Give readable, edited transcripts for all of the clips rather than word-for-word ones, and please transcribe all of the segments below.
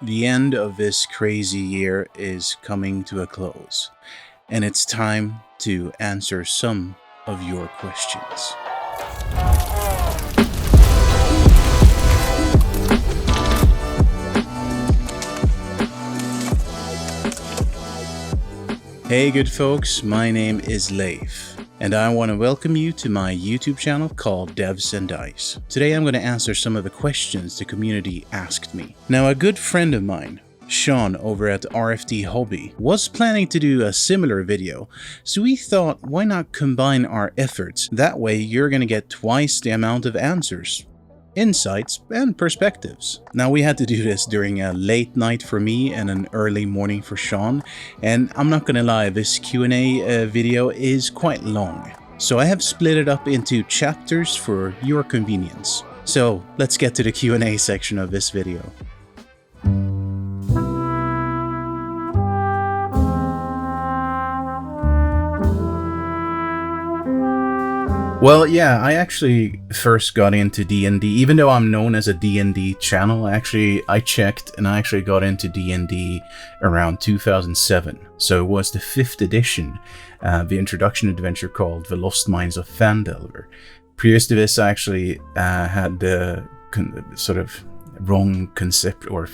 The end of this crazy year is coming to a close, and it's time to answer some of your questions. Hey good folks, my name is Leif, and I want to welcome you to my YouTube channel called Devs and Dice. Today I'm going to answer some of the questions the community asked me. Now, a good friend of mine, Shawn over at RFD Hobby, was planning to do a similar video, so we thought, why not combine our efforts? That way you're going to get twice the amount of answers, insights, and perspectives. Now, we had to do this during a late night for me and an early morning for Shawn, and I'm not gonna lie, this Q&A video is quite long. So I have split it up into chapters for your convenience. So let's get to the Q&A section of this video. Well, yeah, I actually first got into D&D, even though I'm known as a D&D channel. I checked and I actually got into D&D around 2007. So it was the 5th edition, the introduction adventure called The Lost Mines of Phandelver. Previous to this, I actually had the sort of wrong concept, or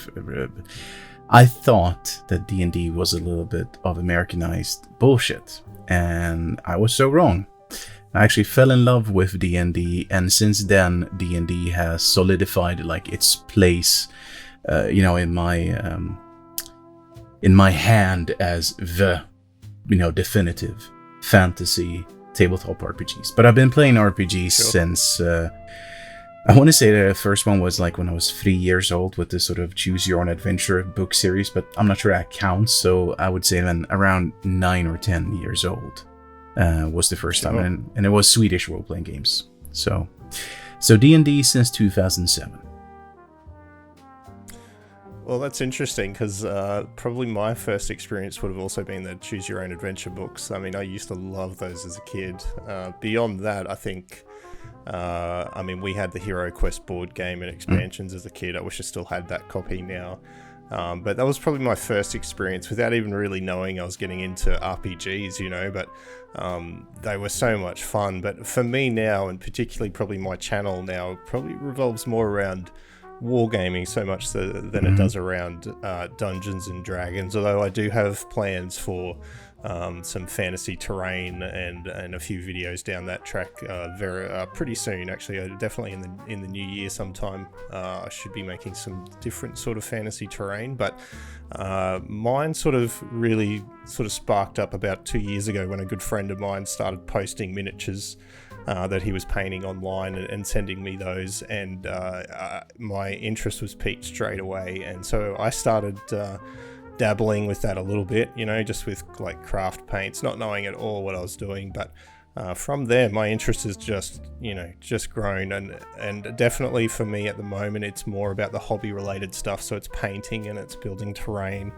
I thought that D&D was a little bit of Americanized bullshit, and I was so wrong. I actually fell in love with D&D, and since then D&D has solidified like its place, in my hand as the, definitive fantasy tabletop RPGs. But I've been playing RPGs since I want to say the first one was like when I was 3 years old with this sort of choose your own adventure book series, but I'm not sure that counts. So I would say then around 9 or 10 years old. Was the first time, and it was Swedish role-playing games. So D&D since 2007. Well, that's interesting, because probably my first experience would have also been the Choose Your Own Adventure books. I mean, I used to love those as a kid. Beyond that, I think, we had the Hero Quest board game and expansions as a kid. I wish I still had that copy now. But that was probably my first experience without even really knowing I was getting into RPGs, but they were so much fun. But for me now, and particularly probably my channel now, probably revolves more around wargaming so much than it does around Dungeons and Dragons, although I do have plans for some fantasy terrain and a few videos down that track pretty soon. Actually, definitely in the new year sometime. I should be making some different sort of fantasy terrain, but mine sort of sparked up about 2 years ago when a good friend of mine started posting miniatures that he was painting online and sending me those, and my interest was piqued straight away, and so I started dabbling with that a little bit, just with like craft paints, not knowing at all what I was doing. But from there, my interest has just grown, and definitely for me at the moment, it's more about the hobby related stuff. So it's painting and it's building terrain.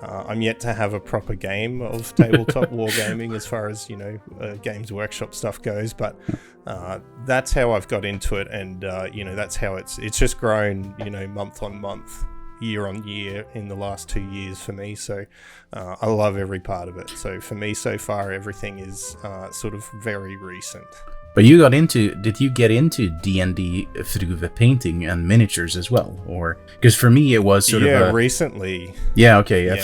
I'm yet to have a proper game of tabletop wargaming as far as, Games Workshop stuff goes, but that's how I've got into it. And, that's how it's just grown, month on month, year on year in the last 2 years for me. So I love every part of it. So for me so far, everything is sort of very recent. But did you get into D&D through the painting and miniatures as well? Or, because for me it was recently. Yeah, okay.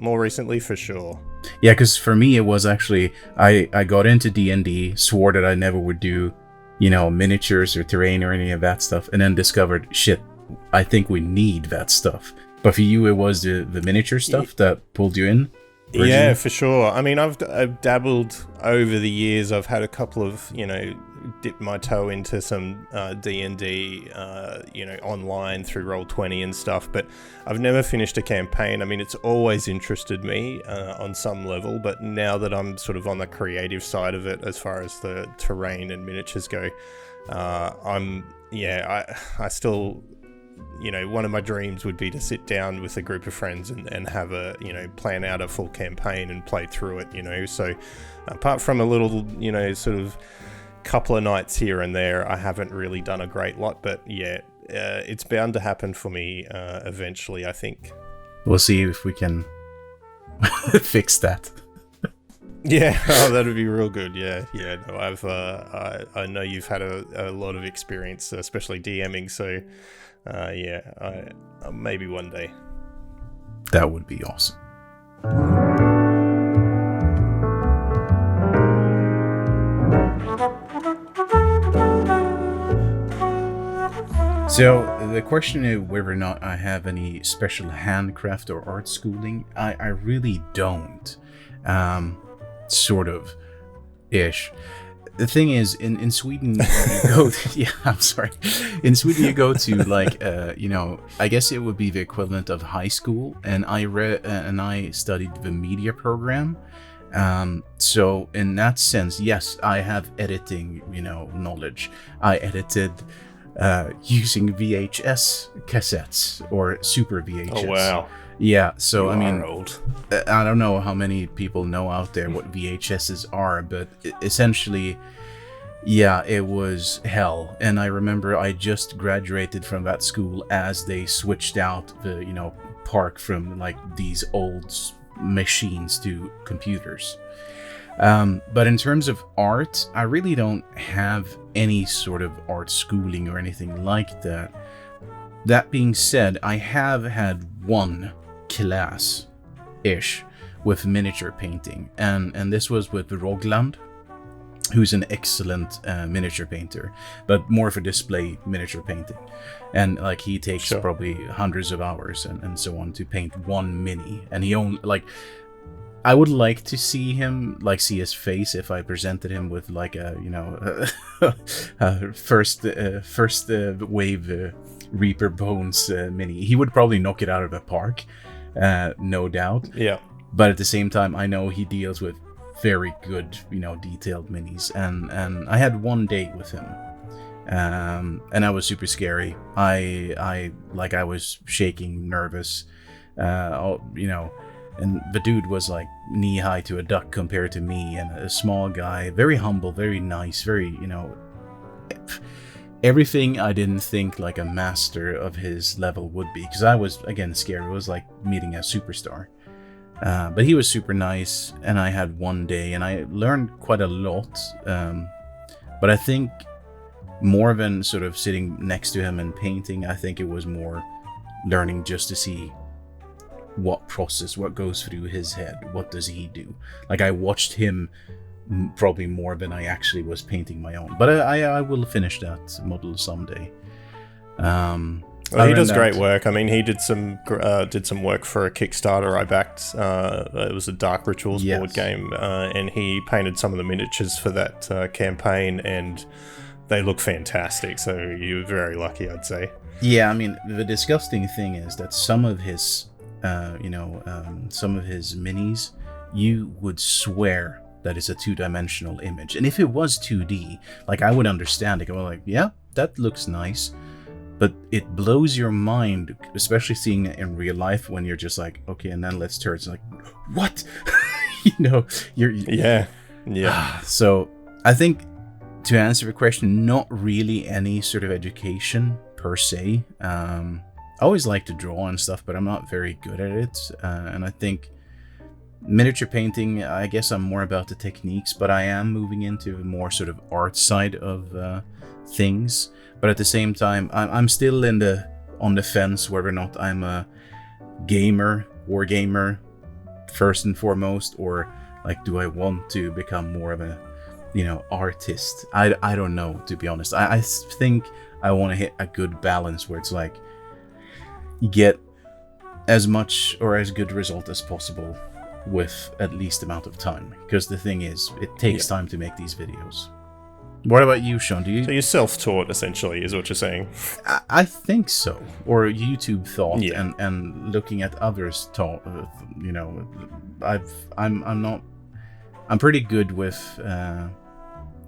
More recently for sure. Yeah, because for me it was actually, I got into D&D, swore that I never would do, miniatures or terrain or any of that stuff, and then discovered, shit, I think we need that stuff. But for you, it was the miniature stuff that pulled you in? Originally? Yeah, for sure. I mean, I've dabbled over the years. I've had a couple of, dipped my toe into some D&D, online through Roll20 and stuff, but I've never finished a campaign. I mean, it's always interested me on some level, but now that I'm sort of on the creative side of it, as far as the terrain and miniatures go, I still... one of my dreams would be to sit down with a group of friends and have plan out a full campaign and play through it, so apart from a little, sort of couple of nights here and there, I haven't really done a great lot, but yeah, it's bound to happen for me eventually, I think. We'll see if we can fix that. Yeah, oh, that'd be real good. Yeah. No, I know you've had a lot of experience, especially DMing. So, maybe one day. That would be awesome. So the question is whether or not I have any special handcraft or art schooling. I really don't. Sort of ish. The thing is, in Sweden, you go to, yeah, I'm sorry. In Sweden, you go to like, I guess it would be the equivalent of high school, and I studied the media program. So in that sense, yes, I have editing, knowledge. I edited using VHS cassettes or Super VHS. Oh wow. Yeah, so You I mean, old. I don't know how many people know out there what VHSs are, but essentially, yeah, it was hell. And I remember I just graduated from that school as they switched out the, park from like these old machines to computers. But in terms of art, I really don't have any sort of art schooling or anything like that. That being said, I have had one class-ish with miniature painting, and this was with Rogland, who's an excellent miniature painter, but more for display miniature painting. And like he takes probably hundreds of hours and so on to paint one mini, and he only like. I would like to see him, see his face if I presented him with like a, first wave Reaper Bones mini. He would probably knock it out of the park, no doubt. Yeah. But at the same time, I know he deals with very good, detailed minis. And I had one date with him, and I was super scary. I was shaking, nervous, And the dude was like knee high to a duck compared to me, and a small guy, very humble, very nice, very, everything I didn't think like a master of his level would be, because I was, again, scared. It was like meeting a superstar. But he was super nice, and I had one day, and I learned quite a lot. But I think more than sort of sitting next to him and painting, I think it was more learning just to see what goes through his head, what does he do. Like I watched him probably more than I actually was painting my own, but I will finish that model someday. Well, he does great work. I mean, he did some work for a Kickstarter I backed. It was a Dark Rituals board game, and he painted some of the miniatures for that campaign, and they look fantastic. So you're very lucky, I'd say. Yeah, I mean, the disgusting thing is that some of his minis, you would swear that it's a two-dimensional image. And if it was 2D, like I would understand it. I was like, yeah, that looks nice. But it blows your mind, especially seeing it in real life when you're just like, okay, and then let's turn. It's like, what? Yeah. So I think to answer the question, not really any sort of education per se. I always like to draw and stuff, but I'm not very good at it. And I think miniature painting, I guess I'm more about the techniques, but I am moving into a more sort of art side of things. But at the same time, I'm still on the fence whether or not I'm a gamer, war gamer, first and foremost, or like, do I want to become more of a, artist? I don't know, to be honest. I think I want to hit a good balance where it's like, you get as much or as good result as possible with at least amount of time. Because the thing is, it takes time to make these videos. What about you, Shawn? So you're self-taught, essentially, is what you're saying? I think so. Or YouTube thought, and looking at others taught. I'm pretty good with,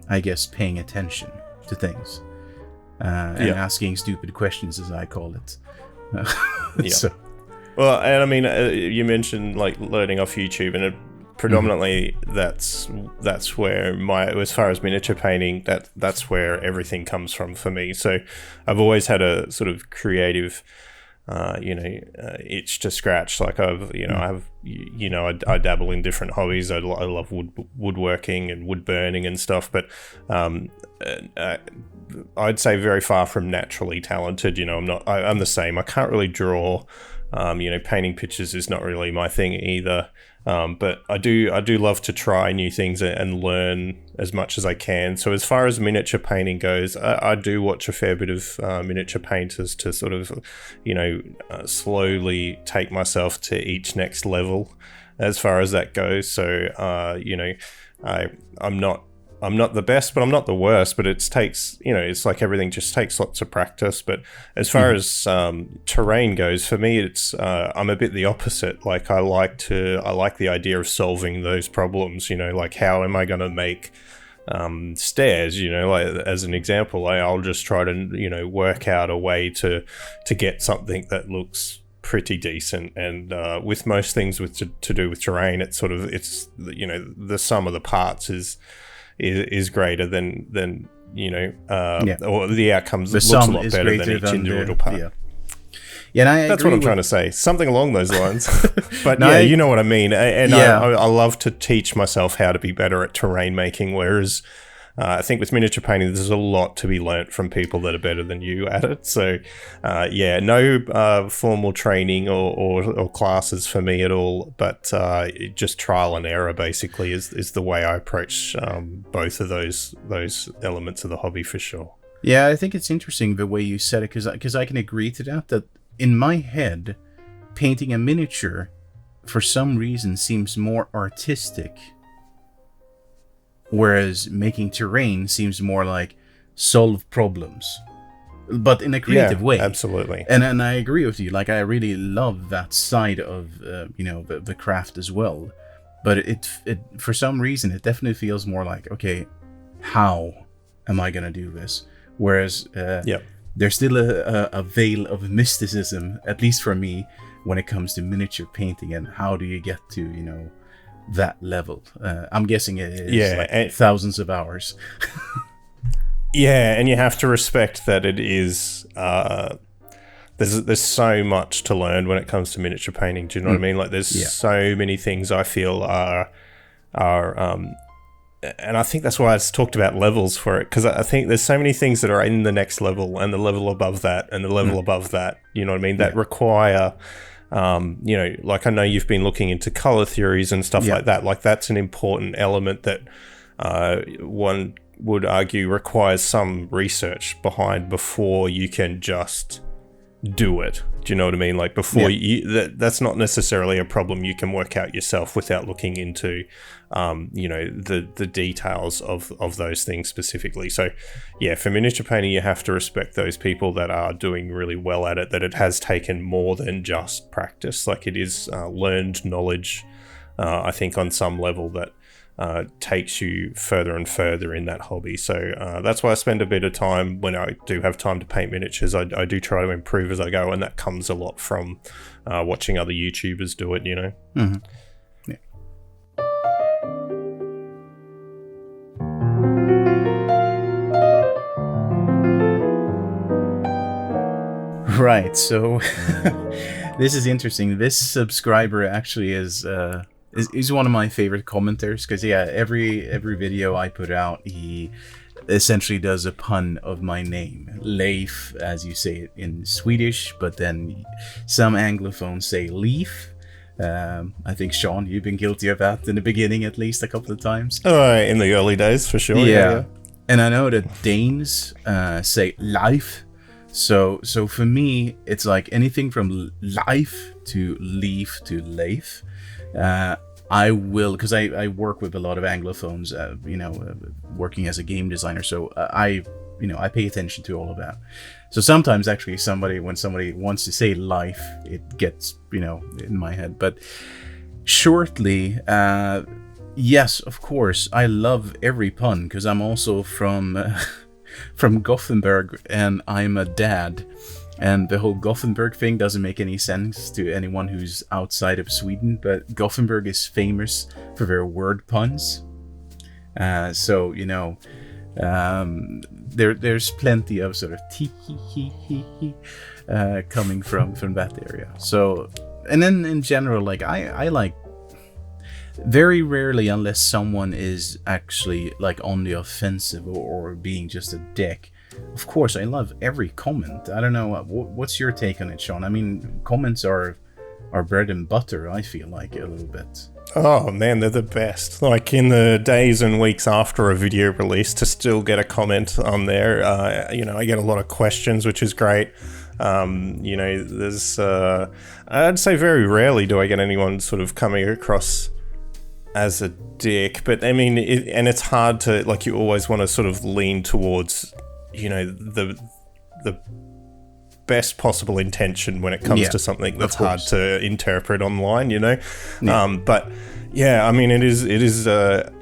I guess, paying attention to things and asking stupid questions, as I call it. So. Well, and I mean, you mentioned like learning off YouTube, and predominantly that's where as far as miniature painting, that's where everything comes from for me. So I've always had a sort of creative itch to scratch. Like I dabble in different hobbies. I love woodworking and wood burning and stuff, but I'd say very far from naturally talented. I'm the same. I can't really draw. Painting pictures is not really my thing either. But I do love to try new things and learn as much as I can. So as far as miniature painting goes, I do watch a fair bit of miniature painters to sort of, slowly take myself to each next level as far as that goes. So, I'm not the best, but I'm not the worst. But it's like everything just takes lots of practice. But as far as terrain goes, for me, it's I'm a bit the opposite. Like I like the idea of solving those problems. Like how am I going to make stairs? Like as an example, I'll just try to work out a way to get something that looks pretty decent. And with most things to do with terrain, it's the sum of the parts is greater than or the outcomes looks a lot better than each individual part. And that's what I'm trying to say, something along those lines. But No, you know what I mean. And I love to teach myself how to be better at terrain making, whereas I think with miniature painting, there's a lot to be learnt from people that are better than you at it. So, no formal training or classes for me at all, but just trial and error basically is the way I approach both of those elements of the hobby for sure. Yeah, I think it's interesting the way you said it, because I can agree to that in my head, painting a miniature for some reason seems more artistic, whereas making terrain seems more like solve problems, but in a creative way. Absolutely. And I agree with you. Like I really love that side of the craft as well. But it for some reason it definitely feels more like, okay, how am I gonna do this? Whereas there's still a veil of mysticism, at least for me, when it comes to miniature painting and how do you get to that level. I'm guessing it is thousands of hours. And you have to respect that it is there's so much to learn when it comes to miniature painting. Do you know what I mean? Like there's so many things I feel are and I think that's why I talked about levels for it, because I think there's so many things that are in the next level and the level above that and the level above that, you know what I mean, that require like I know you've been looking into color theories and stuff like that. Like that's an important element that one would argue requires some research behind before you can just do it. Do you know what I mean? Like before that's not necessarily a problem you can work out yourself without looking into the details of those things specifically. So for miniature painting you have to respect those people that are doing really well at it, that it has taken more than just practice. Like it is learned knowledge, I think on some level that takes you further and further in that hobby. So that's why I spend a bit of time when I do have time to paint miniatures. I do try to improve as I go, and that comes a lot from watching other YouTubers do it, Mm-hmm. Right, so this is interesting. This subscriber actually is one of my favorite commenters, because every video I put out, he essentially does a pun of my name, Leif, as you say it in Swedish, but then some Anglophones say Leif. I think Shawn, you've been guilty of that in the beginning at least a couple of times. In the early days for sure. Yeah. And I know that Danes say Leif. So for me, it's like anything from Leif to Leif to Leif. I will, because I work with a lot of Anglophones, working as a game designer. So I pay attention to all of that. So sometimes actually when somebody wants to say life, it gets, in my head. But shortly, yes, of course, I love every pun, because I'm also from Gothenburg, and I'm a dad. And the whole Gothenburg thing doesn't make any sense to anyone who's outside of Sweden, but Gothenburg is famous for their word puns. There's plenty of sort of tee hee hee hee hee coming from that area. So, and then in general, like I like very rarely, unless someone is actually like on the offensive or being just a dick. Of course, I love every comment. I don't know, what's your take on it, Shawn? I mean, comments are bread and butter, I feel like, a little bit. Oh man, they're the best. Like in the days and weeks after a video release, to still get a comment on there, I get a lot of questions, which is great. There's, I'd say very rarely do I get anyone sort of coming across as a dick, but I mean, it's hard to, like, you always want to sort of lean towards, the best possible intention when it comes to something that's hard to interpret online, but yeah, I mean, it is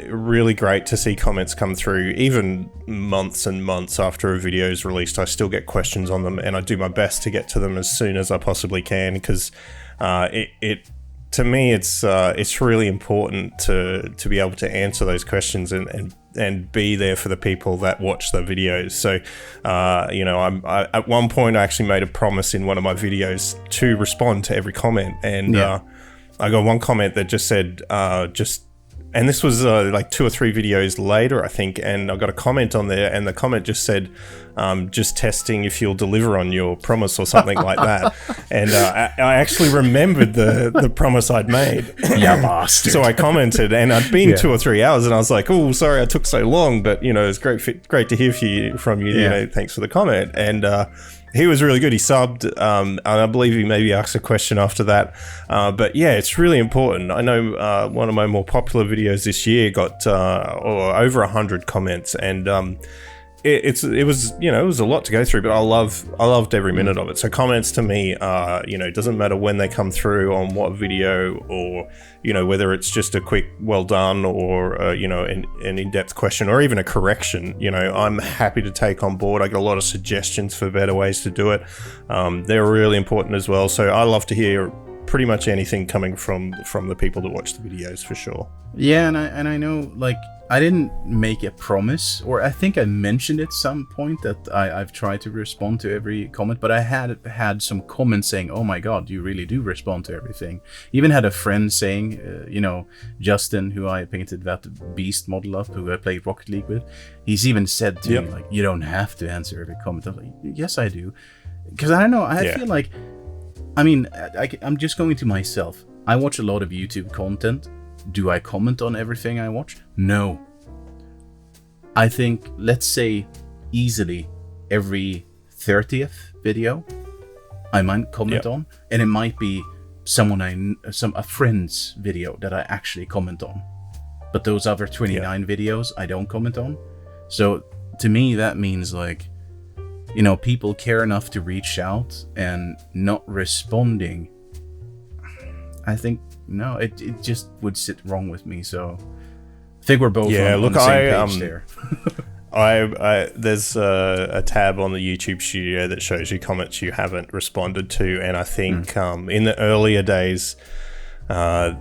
really great to see comments come through. Even months and months after a video is released, I still get questions on them, and I do my best to get to them as soon as I possibly can, because to me, it's really important to be able to answer those questions and be there for the people that watch the videos. So, I at one point I actually made a promise in one of my videos to respond to every comment, and I got one comment that just said, and this was like 2 or 3 videos later, I think, and I got a comment on there, and the comment just said, just testing if you'll deliver on your promise or something like that. And I actually remembered the promise I'd made. Yeah, bastard. So I commented, and I'd been 2 or 3 hours, and I was like, oh, sorry I took so long, but, it's great to hear from you, thanks for the comment. And he was really good. He subbed, and I believe he maybe asked a question after that. But yeah, it's really important. I know one of my more popular videos this year got over 100 comments, and it was a lot to go through, but I loved every minute of it. So comments to me, it doesn't matter when they come through, on what video, or whether it's just a quick well done, or an in-depth question, or even a correction. I'm happy to take on board. I get a lot of suggestions for better ways to do it. They're really important as well. So I love to hear pretty much anything coming from the people that watch the videos, for sure. Yeah, and I know, like, I didn't make a promise, or I think I mentioned at some point that I've tried to respond to every comment, but I had some comments saying, oh my god, you really do respond to everything. Even had a friend saying, Justin, who I painted that beast model up, who I played Rocket League with, he's even said to me, like, you don't have to answer every comment. I'm like, yes, I do. Because I don't know, I feel like, I mean, I'm just going to myself. I watch a lot of YouTube content. Do I comment on everything I watch? No. I think, let's say, easily every 30th video I might comment on, and it might be a friend's video that I actually comment on. But those other 29 videos I don't comment on. So to me, that means, like, people care enough to reach out, and not responding, I think, no, it just would sit wrong with me. So I think we're both on the same page there. There's a tab on the YouTube studio that shows you comments you haven't responded to, and I think in the earlier days, for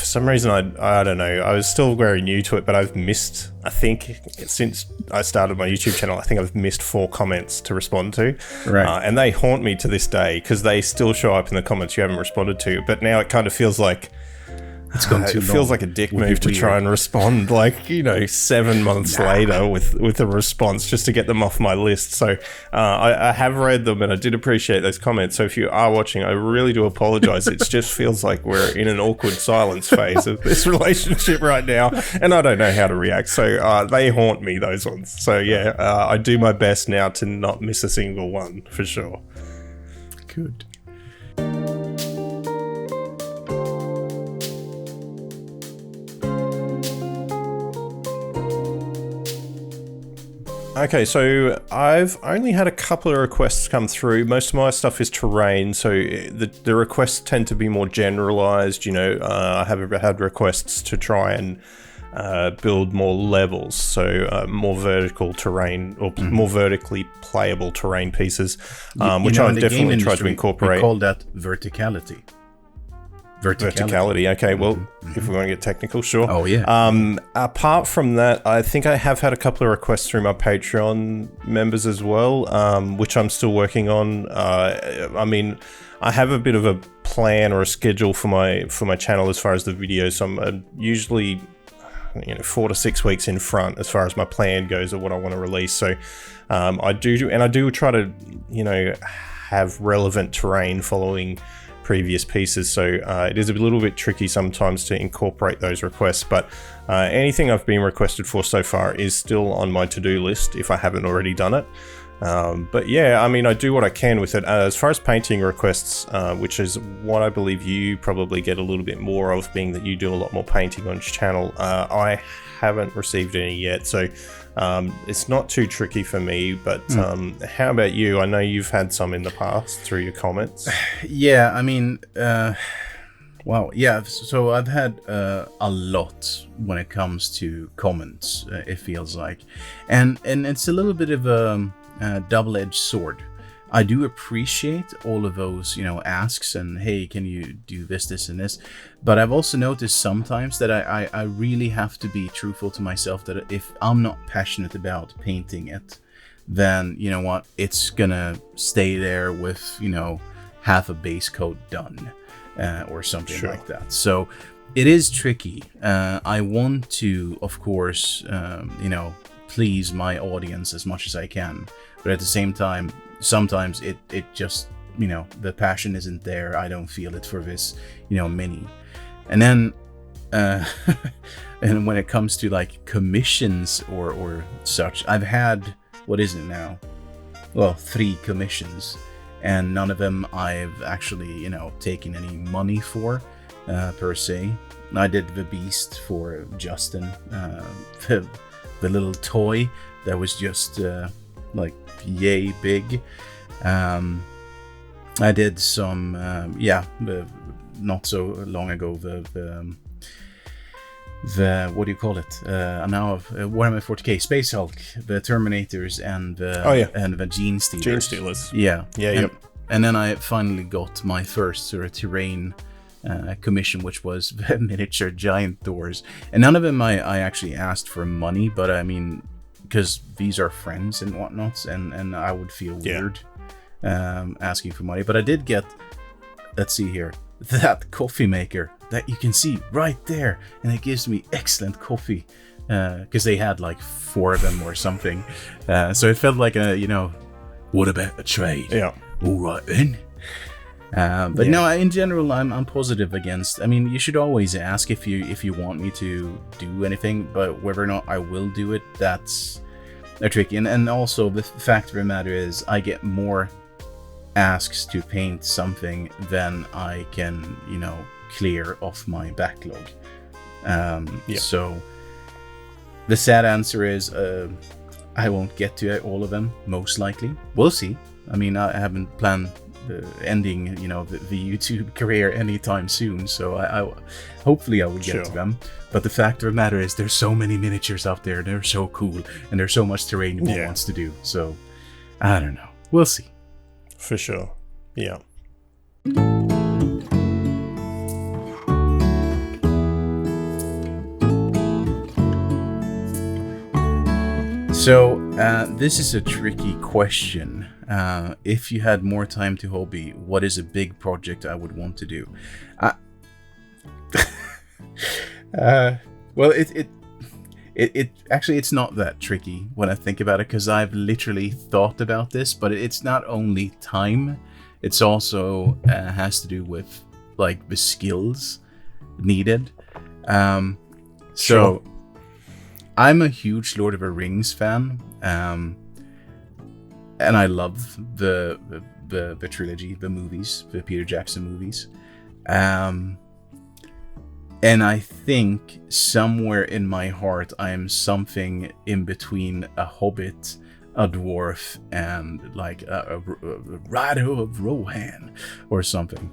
some reason, I don't know, I was still very new to it, but I've missed, I think, since I started my YouTube channel, I think I've missed 4 comments to respond to. Right. And they haunt me to this day, because they still show up in the comments you haven't responded to. But now it kind of feels like, it's gone too long. It feels like a dick move to try and respond, like, 7 months later with a response, just to get them off my list. So I have read them, and I did appreciate those comments. So if you are watching, I really do apologize. It just feels like we're in an awkward silence phase of this relationship right now, and I don't know how to react. So they haunt me, those ones. So yeah, I do my best now to not miss a single one, for sure. Good. Okay, so I've only had a couple of requests come through. Most of my stuff is terrain, so the requests tend to be more generalized. I have had requests to try and build more levels, so more vertical terrain, or more vertically playable terrain pieces, which I've definitely tried to incorporate. We call that verticality. Verticality. Okay, well, if we want to get technical, sure. Oh, yeah. Apart from that, I think I have had a couple of requests through my Patreon members as well, which I'm still working on. I mean, I have a bit of a plan or a schedule for my channel as far as the videos. So I'm usually 4 to 6 weeks in front as far as my plan goes of what I want to release. So I do try to have relevant terrain following previous pieces, so it is a little bit tricky sometimes to incorporate those requests, but anything I've been requested for so far is still on my to-do list if I haven't already done it. But yeah, I mean, I do what I can with it. As far as painting requests, which is what I believe you probably get a little bit more of, being that you do a lot more painting on your channel, I haven't received any yet, so it's not too tricky for me. But how about you? I know you've had some in the past through your comments. Yeah, I mean, well, yeah, so I've had a lot when it comes to comments, it feels like. And it's a little bit of a double-edged sword. I do appreciate all of those, asks and, hey, can you do this, and this? But I've also noticed sometimes that I really have to be truthful to myself, that if I'm not passionate about painting it, then, you know what, it's gonna stay there with, half a base coat done, or something like that. So it is tricky. I want to, of course, please my audience as much as I can, but at the same time, sometimes it just, the passion isn't there. I don't feel it for this, mini. And then, and when it comes to like commissions or such, I've had, what is it now? Well, 3 commissions, and none of them I've actually, taken any money for, per se. I did the Beast for Justin, the little toy that was just like yay big. I did some, not so long ago, the what do you call it? Now of Warhammer 40k Space Hulk, the Terminators, and the Gene Stealers. Gene Stealers. Yeah. Yep. And then I finally got my first sort of terrain commission, which was the miniature giant Thors. And none of them I actually asked for money, but I mean, because these are friends and whatnot, and I would feel weird asking for money. But I did get, let's see here, that coffee maker that you can see right there, and it gives me excellent coffee, because they had like 4 of them or something. So it felt like what about a trade? Yeah. All right then. But no, in general, I'm positive against. I mean, you should always ask if you want me to do anything, but whether or not I will do it, that's tricky. And also the fact of the matter is, I get more asks to paint something than I can, clear off my backlog. So the sad answer is, I won't get to all of them, most likely. We'll see. I mean, I haven't planned ending, the YouTube career anytime soon, so I hopefully I will get to them. But the fact of the matter is, there's so many miniatures out there, they're so cool, and there's so much terrain one wants to do. So I don't know. We'll see. For sure. Yeah. So this is a tricky question. If you had more time to hobby, what is a big project I would want to do? Well, it actually, it's not that tricky when I think about it, because I've literally thought about this, but it's not only time, it's also has to do with like the skills needed. So I'm a huge Lord of the Rings fan, and I love the trilogy, the movies, the Peter Jackson movies. And I think somewhere in my heart, I am something in between a hobbit, a dwarf, and like a rider of Rohan or something.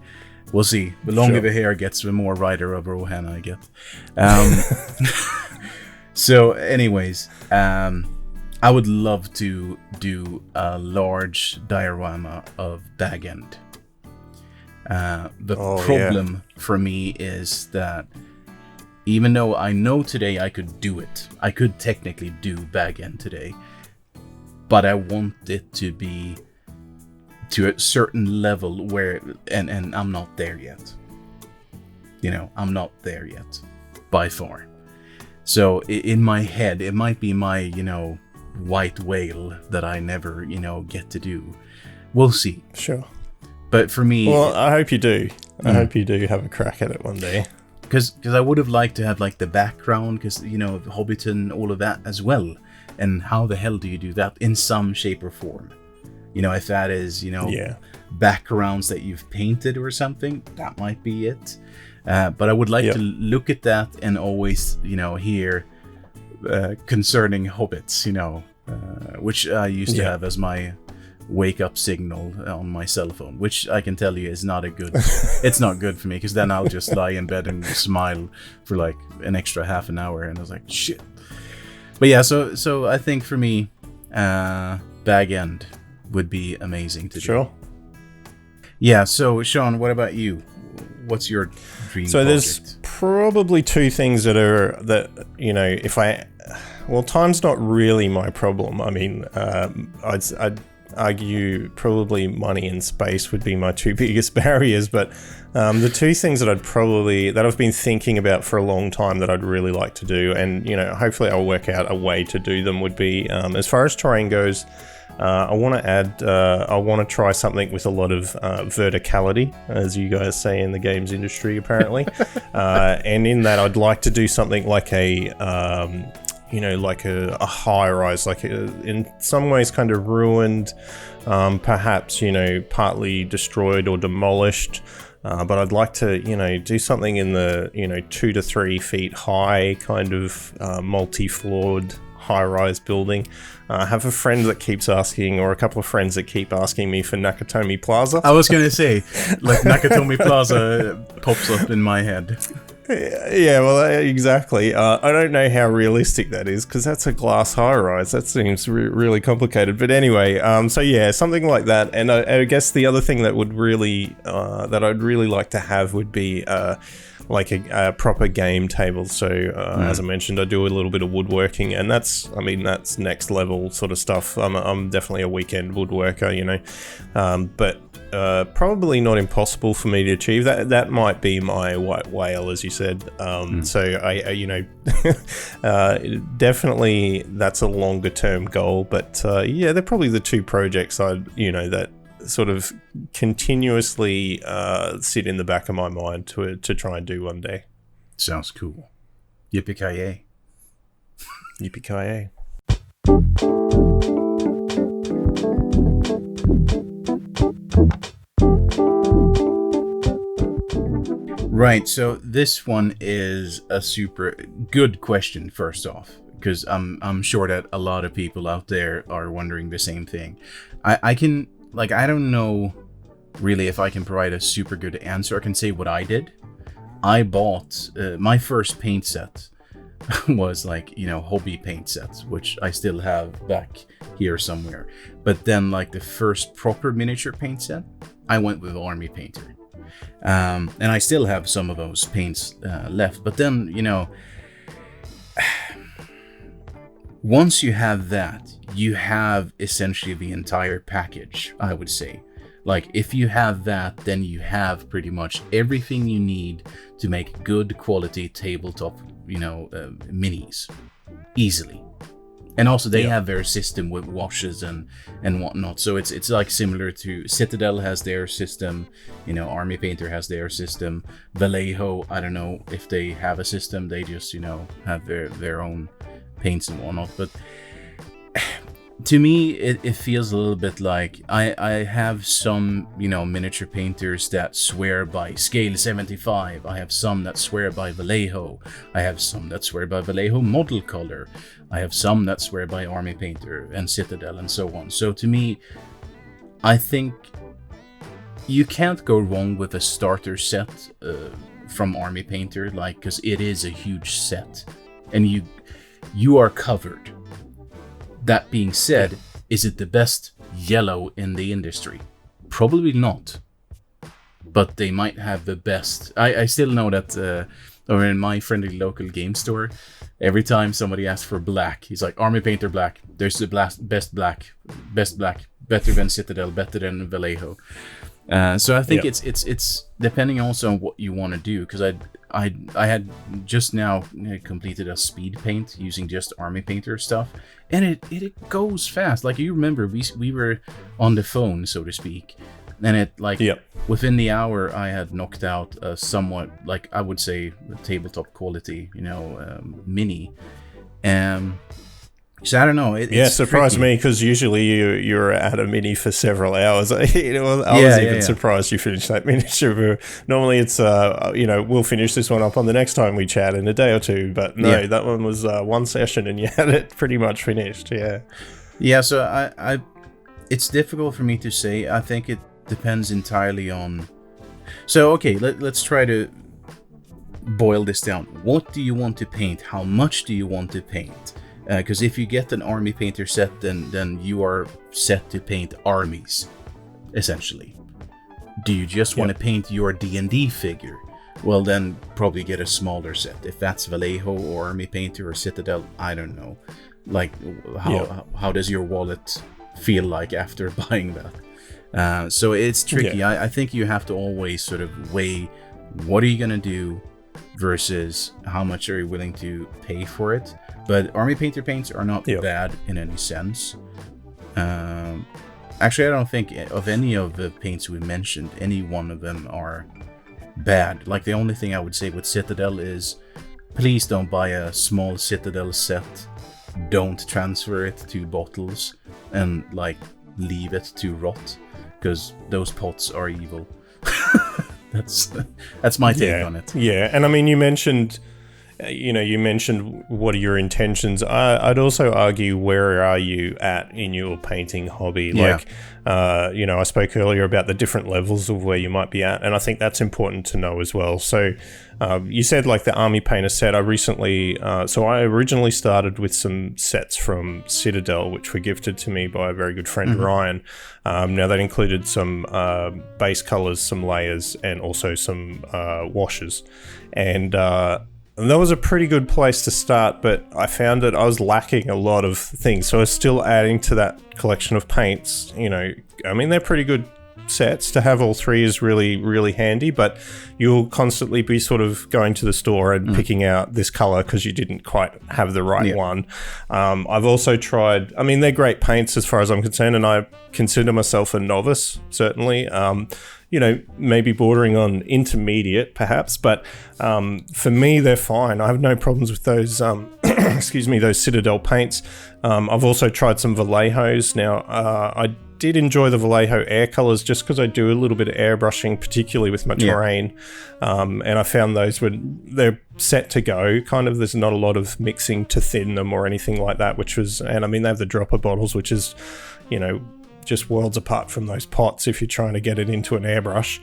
We'll see. The longer the hair gets, the more rider of Rohan I get. So anyways, I would love to do a large diorama of Bag End. The problem for me is that even though I know today I could do it, I could technically do back-end today, but I want it to be to a certain level where, and I'm not there yet. I'm not there yet, by far. So in my head, it might be my, white whale that I never, get to do. We'll see. Sure. But for me... Well, I hope you do. I hope you do have a crack at it one day. Because I would have liked to have, like, the background, because, Hobbiton, all of that as well. And how the hell do you do that in some shape or form? If that is, backgrounds that you've painted or something, that might be it. But I would like to look at that and always, hear concerning hobbits, which I used to have as my wake-up signal on my cell phone, which I can tell you is not a good... it's not good for me, because then I'll just lie in bed and smile for like an extra half an hour, and I was like, shit. But yeah, so I think for me, bag end would be amazing to do. Sure. Yeah, so Shawn, what about you? What's your dream project? There's probably two things that time's not really my problem. I mean, I'd argue probably money and space would be my two biggest barriers, but the two things that I've been thinking about for a long time that I'd really like to do, and hopefully I'll work out a way to do them, would be as far as terrain goes. I want to try something with a lot of verticality, as you guys say in the games industry, apparently. And in that, I'd like to do something like a high rise, in some ways kind of ruined, perhaps, partly destroyed or demolished. But I'd like to, do something in the, 2 to 3 feet high, kind of multi-floored high-rise building. I have a friend that keeps asking, or a couple of friends that keep asking me for Nakatomi Plaza. I was going to say, like, Nakatomi Plaza pops up in my head. Yeah, well, exactly. I don't know how realistic that is, because that's a glass high-rise. That seems really complicated. But anyway, so yeah, something like that. And I guess the other thing that would really, that I'd really like to have would be like a proper game table. So as I mentioned, I do a little bit of woodworking, and that's next level sort of stuff. I'm definitely a weekend woodworker, but probably not impossible for me to achieve. That might be my white whale, as you said. So I definitely that's a longer term goal. But yeah, they're probably the two projects that sort of continuously sit in the back of my mind to try and do one day. Sounds cool. Yippee-ki-yay. Yippee-ki-yay. Right, so this one is a super good question, first off, because I'm sure that a lot of people out there are wondering the same thing. I don't know really if I can provide a super good answer. I can say what I did. I bought my first paint set was hobby paint sets, which I still have back here somewhere. But then the first proper miniature paint set, I went with Army Painter. And I still have some of those paints left. But then, once you have that, you have essentially the entire package, I would say. If you have that, then you have pretty much everything you need to make good quality tabletop, minis easily. And also they have their system with washes and whatnot. So it's similar to Citadel has their system, Army Painter has their system. Vallejo, I don't know if they have a system. They just, have their own paints and whatnot. But to me, it feels a little bit like I have some, miniature painters that swear by Scale 75. I have some that swear by Vallejo. I have some that swear by Vallejo Model Color. I have some that swear by Army Painter and Citadel and so on. So to me, I think you can't go wrong with a starter set from Army Painter, because it is a huge set. And you are covered. That being said, is it the best yellow in the industry? Probably not. but they might have the best. I still know that over in my friendly local game store, every time somebody asks for black, he's like, Army Painter black. There's the best black, better than Citadel, better than Vallejo. So I think it's depending also on what you want to do, because I had just now completed a speed paint using just Army Painter stuff, and it goes fast. Like, you remember we were on the phone, so to speak, and it within the hour I had knocked out a somewhat, like, I would say tabletop quality, mini. So I don't know. It surprised me, because usually you're at a mini for several hours. I was even surprised you finished that miniature. Normally it's we'll finish this one up on the next time we chat in a day or two. But no, that one was one session and you had it pretty much finished. Yeah. Yeah. So I it's difficult for me to say. I think it depends entirely on. So okay, let's try to boil this down. What do you want to paint? How much do you want to paint? Because if you get an Army Painter set, then you are set to paint armies, essentially. Do you just want to paint your D&D figure? Well, then probably get a smaller set. If that's Vallejo or Army Painter or Citadel, I don't know. Like, how does your wallet feel like after buying that? So it's tricky. I think you have to always sort of weigh, what are you going to do versus how much are you willing to pay for it. But Army Painter paints are not bad in any sense. Actually, I don't think of any of the paints we mentioned, any one of them are bad. Like, the only thing I would say with Citadel is, please don't buy a small Citadel set. Don't transfer it to bottles and, like, leave it to rot, because those pots are evil. That's my take on it. Yeah, and I mean, you mentioned what are your intentions. I'd also argue, where are you at in your painting hobby? Like, I spoke earlier about the different levels of where you might be at, and I think that's important to know as well. So you said, like, the Army Painter set. I originally started with some sets from Citadel, which were gifted to me by a very good friend, Ryan. Now, that included some base colors, some layers, and also some washes. And that was a pretty good place to start, but I found that I was lacking a lot of things. So I was still adding to that collection of paints. I mean, they're pretty good sets. To have all three is really, really handy, but you'll constantly be sort of going to the store and picking out this color because you didn't quite have the right one. I've also tried, I mean, they're great paints as far as I'm concerned, and I consider myself a novice, certainly. Maybe bordering on intermediate, perhaps, but for me, they're fine. I have no problems with those, those Citadel paints. I've also tried some Vallejos. Now, I did enjoy the Vallejo air colors just because I do a little bit of airbrushing, particularly with my terrain. And I found they're set to go. Kind of, there's not a lot of mixing to thin them or anything like that, and I mean, they have the dropper bottles, which is, just worlds apart from those pots if you're trying to get it into an airbrush.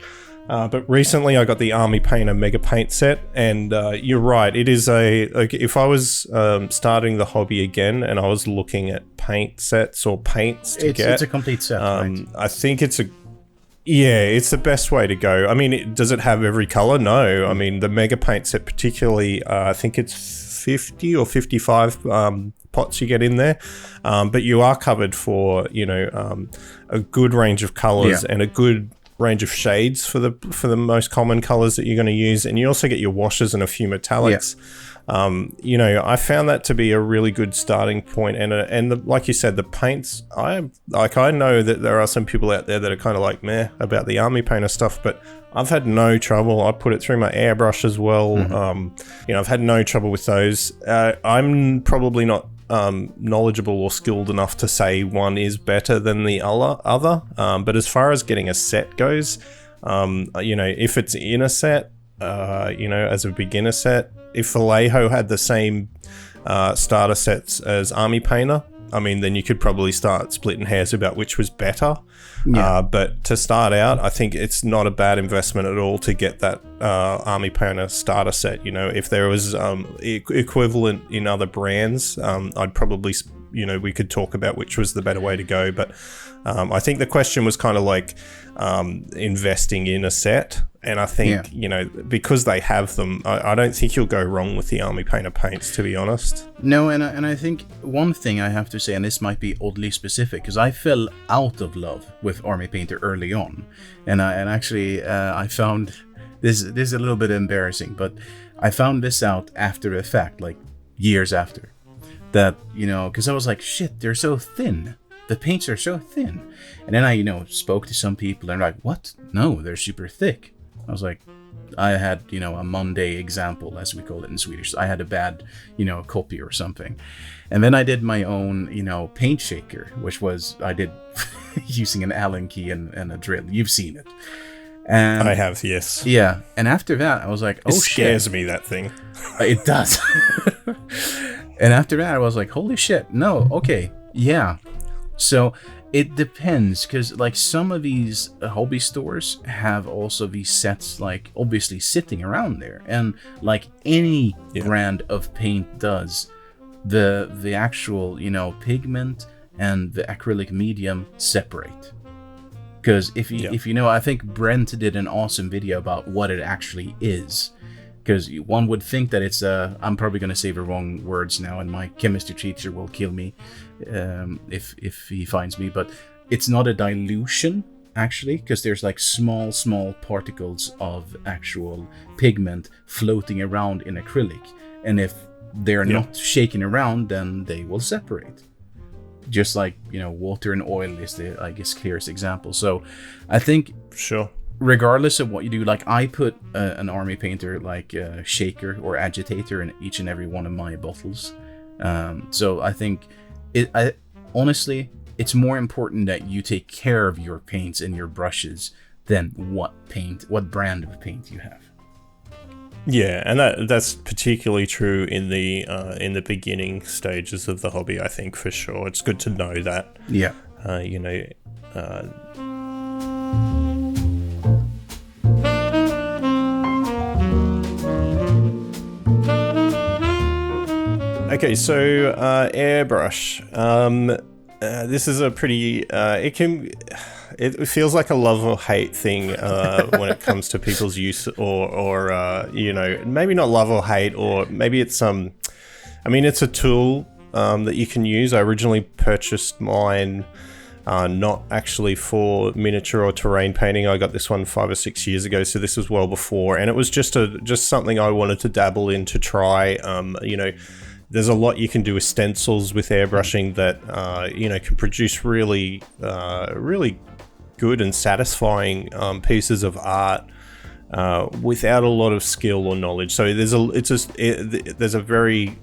But recently I got the Army Painter Mega Paint set, and you're right, it is if I was starting the hobby again and I was looking at paint sets or paints to get... It's a complete set, right? I think it's the best way to go. I mean, does it have every color? No. I mean, the Mega Paint set particularly, I think it's 50 or 55 pots you get in there, but you are covered for a good range of colors and a good range of shades for the most common colors that you're going to use, and you also get your washes and a few metallics. I found that to be a really good starting point, and like you said, the paints, I know that there are some people out there that are kind of like meh about the Army Painter stuff, but I've had no trouble. I put it through my airbrush as well. I've had no trouble with those. I'm probably not knowledgeable or skilled enough to say one is better than the other. But as far as getting a set goes, if it's in a set, as a beginner set, if Vallejo had the same starter sets as Army Painter, I mean, then you could probably start splitting hairs about which was better. But to start out, I think it's not a bad investment at all to get that Army Painter starter set. If there was equivalent in other brands, I'd probably we could talk about which was the better way to go. But I think the question was kind of like investing in a set. And I think, because they have them, I don't think you'll go wrong with the Army Painter paints, to be honest. No, and I think one thing I have to say, and this might be oddly specific, because I fell out of love with Army Painter early on. And I found, this is a little bit embarrassing, but I found this out after the fact, like years after. That, because I was like, shit, they're so thin. The paints are so thin. And then I, spoke to some people and like, what? No, they're super thick. I was like, I had, a Monday example, as we call it in Swedish. I had a bad, copy or something. And then I did my own, paint shaker, which was, I did using an Allen key and a drill. You've seen it. And I have, yes. Yeah. And after that, I was like, oh, it scares shit. me, that thing. It does. And after that, I was like, holy shit. No, okay. Yeah. So it depends, because like some of these hobby stores have also these sets like obviously sitting around there, and like any brand of paint does, the actual pigment and the acrylic medium separate. Because if you I think Brent did an awesome video about what it actually is. Because one would think that it's I'm probably going to say the wrong words now, and my chemistry teacher will kill me if he finds me. But it's not a dilution, actually, because there's like small particles of actual pigment floating around in acrylic. And if they're not shaking around, then they will separate. Just like, water and oil is the, I guess, clearest example. So I think... Sure. Regardless of what you do, like I put an Army Painter like shaker or agitator in each and every one of my bottles. So I think honestly, it's more important that you take care of your paints and your brushes than what brand of paint you have. Yeah, and that's particularly true in the beginning stages of the hobby, I think, for sure. It's good to know that. Yeah. Okay, so Airbrush. This is a pretty. It feels like a love or hate thing when it comes to people's use, or maybe not love or hate, or maybe it's it's a tool that you can use. I originally purchased mine. Not actually for miniature or terrain painting. I got this one 5 or 6 years ago, so this was well before, and it was just something I wanted to dabble in to try. There's a lot you can do with stencils with airbrushing that can produce really good and satisfying pieces of art without a lot of skill or knowledge. So there's a very,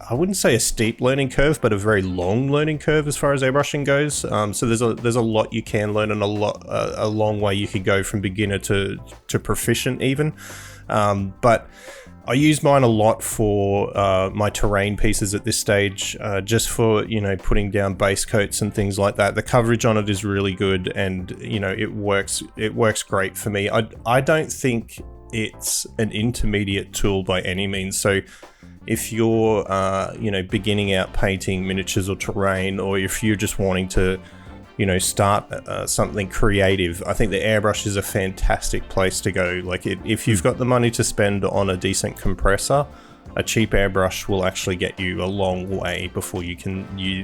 I wouldn't say a steep learning curve, but a very long learning curve as far as airbrushing goes. So there's a lot you can learn, and a long way you could go from beginner to proficient even. But I use mine a lot for my terrain pieces at this stage, just for putting down base coats and things like that. The coverage on it is really good, and it works great for me. I don't think it's an intermediate tool by any means. So if you're beginning out painting miniatures or terrain, or if you're just wanting to start something creative, I think the airbrush is a fantastic place to go. Like if you've got the money to spend on a decent compressor, a cheap airbrush will actually get you a long way before you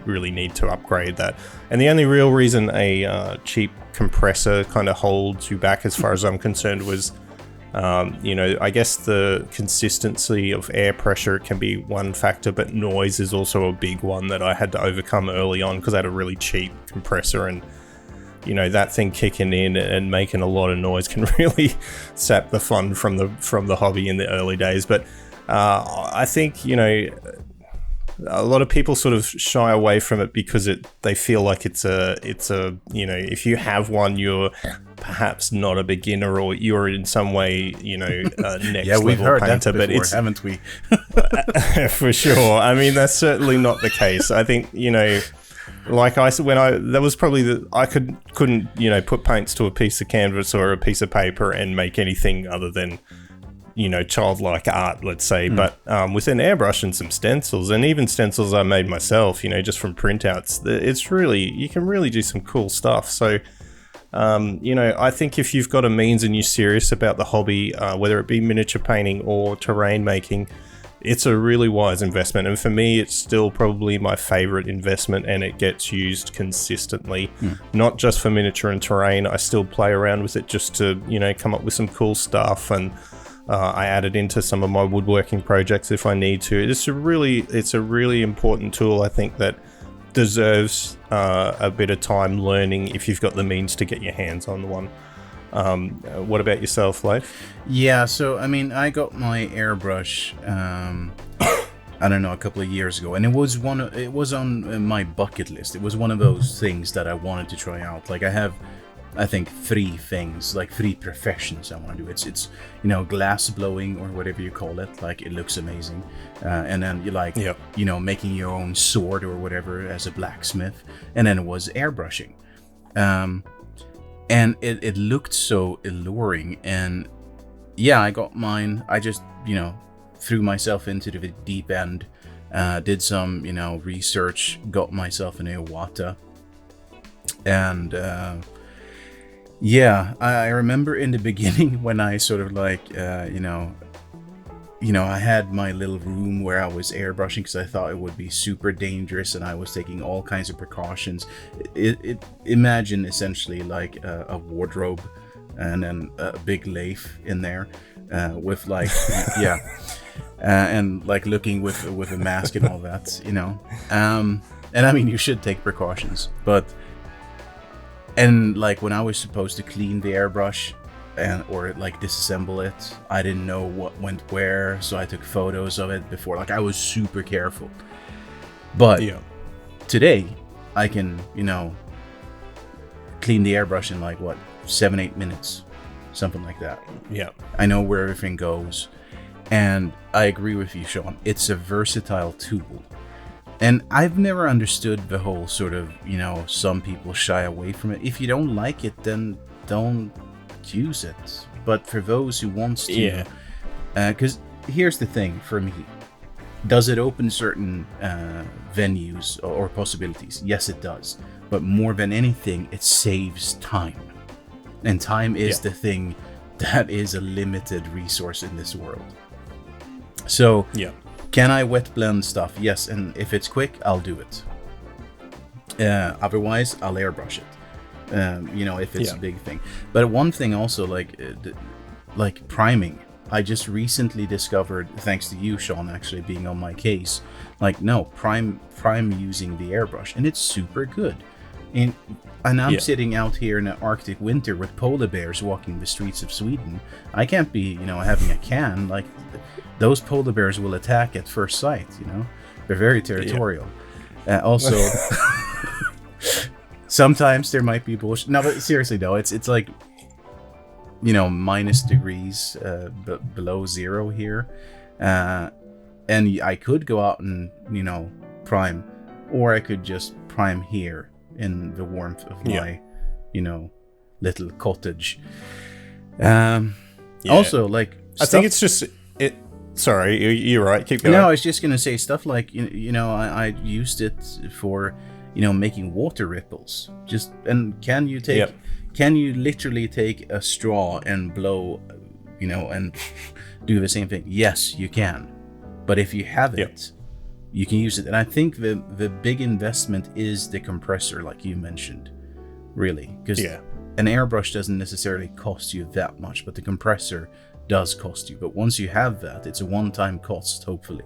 really need to upgrade that. And the only real reason a cheap compressor kind of holds you back, as far as I'm concerned, was I guess the consistency of air pressure can be one factor, but noise is also a big one that I had to overcome early on, because I had a really cheap compressor, and that thing kicking in and making a lot of noise can really sap the fun from the hobby in the early days. But I think a lot of people sort of shy away from it because they feel like it's a if you have one, you're perhaps not a beginner, or you're in some way next yeah, we've level heard painter. that before, but it's, haven't we? for sure. I mean, that's certainly not the case. I think like I said, that was probably I couldn't put paints to a piece of canvas or a piece of paper and make anything other than childlike art, let's say. But with an airbrush and some stencils, and even stencils I made myself, just from printouts, you can really do some cool stuff. So, I think if you've got a means and you're serious about the hobby, whether it be miniature painting or terrain making, it's a really wise investment. And for me, it's still probably my favorite investment, and it gets used consistently, not just for miniature and terrain. I still play around with it just to, come up with some cool stuff, and I add it into some of my woodworking projects if I need to. It's a really important tool, I think, that deserves a bit of time learning if you've got the means to get your hands on one. What about yourself, Leif? Yeah, so I got my airbrush I don't know, a couple of years ago, and it was on my bucket list. It was one of those things that I wanted to try out. Like, I have, I think, 3 things, like 3 professions I want to do. It's glass blowing, or whatever you call it. Like, it looks amazing, and then you like making your own sword or whatever as a blacksmith, and then it was airbrushing. And it looked so alluring, and yeah, I got mine. I just, threw myself into the deep end, did some, research, got myself an Iwata, and yeah, I remember in the beginning when I sort of like, I had my little room where I was airbrushing because I thought it would be super dangerous, and I was taking all kinds of precautions. Imagine essentially like a wardrobe and then a big Leif in there with like, and like looking with a mask and all that, and you should take precautions, and like when I was supposed to clean the airbrush, or like disassemble it, I didn't know what went where, so I took photos of it before. Like, I was super careful. But today I can clean the airbrush in like 7-8 minutes, something like that. I know where everything goes, and I agree with you, Shawn. It's a versatile tool, and I've never understood the whole sort of some people shy away from it. If you don't like it, then don't use it. But for those who wants to, because here's the thing for me: does it open certain venues or possibilities? Yes, it does. But more than anything, it saves time, and time is the thing that is a limited resource in this world. So can I wet blend stuff? Yes, and if it's quick, I'll do it. Otherwise, I'll airbrush it. If it's a big thing. But one thing also, like priming, I just recently discovered, thanks to you, Shawn, actually being on my case, prime using the airbrush, and it's super good. And I'm sitting out here in an Arctic winter with polar bears walking the streets of Sweden. I can't be, having a can. Like, those polar bears will attack at first sight. They're very territorial. Also. Sometimes there might be bullshit. No, but seriously though, it's like, minus degrees below 0 here, and I could go out and prime, or I could just prime here in the warmth of my little cottage. Also, like, I think it's just it. Sorry, you're right. Keep going. No, I was just gonna say stuff like I used it for making water ripples. Can you literally take a straw and blow, and do the same thing? Yes, you can. But if you have it, you can use it. And I think the big investment is the compressor, like you mentioned, really, because an airbrush doesn't necessarily cost you that much, but the compressor does cost you. But once you have that, it's a one-time cost, hopefully.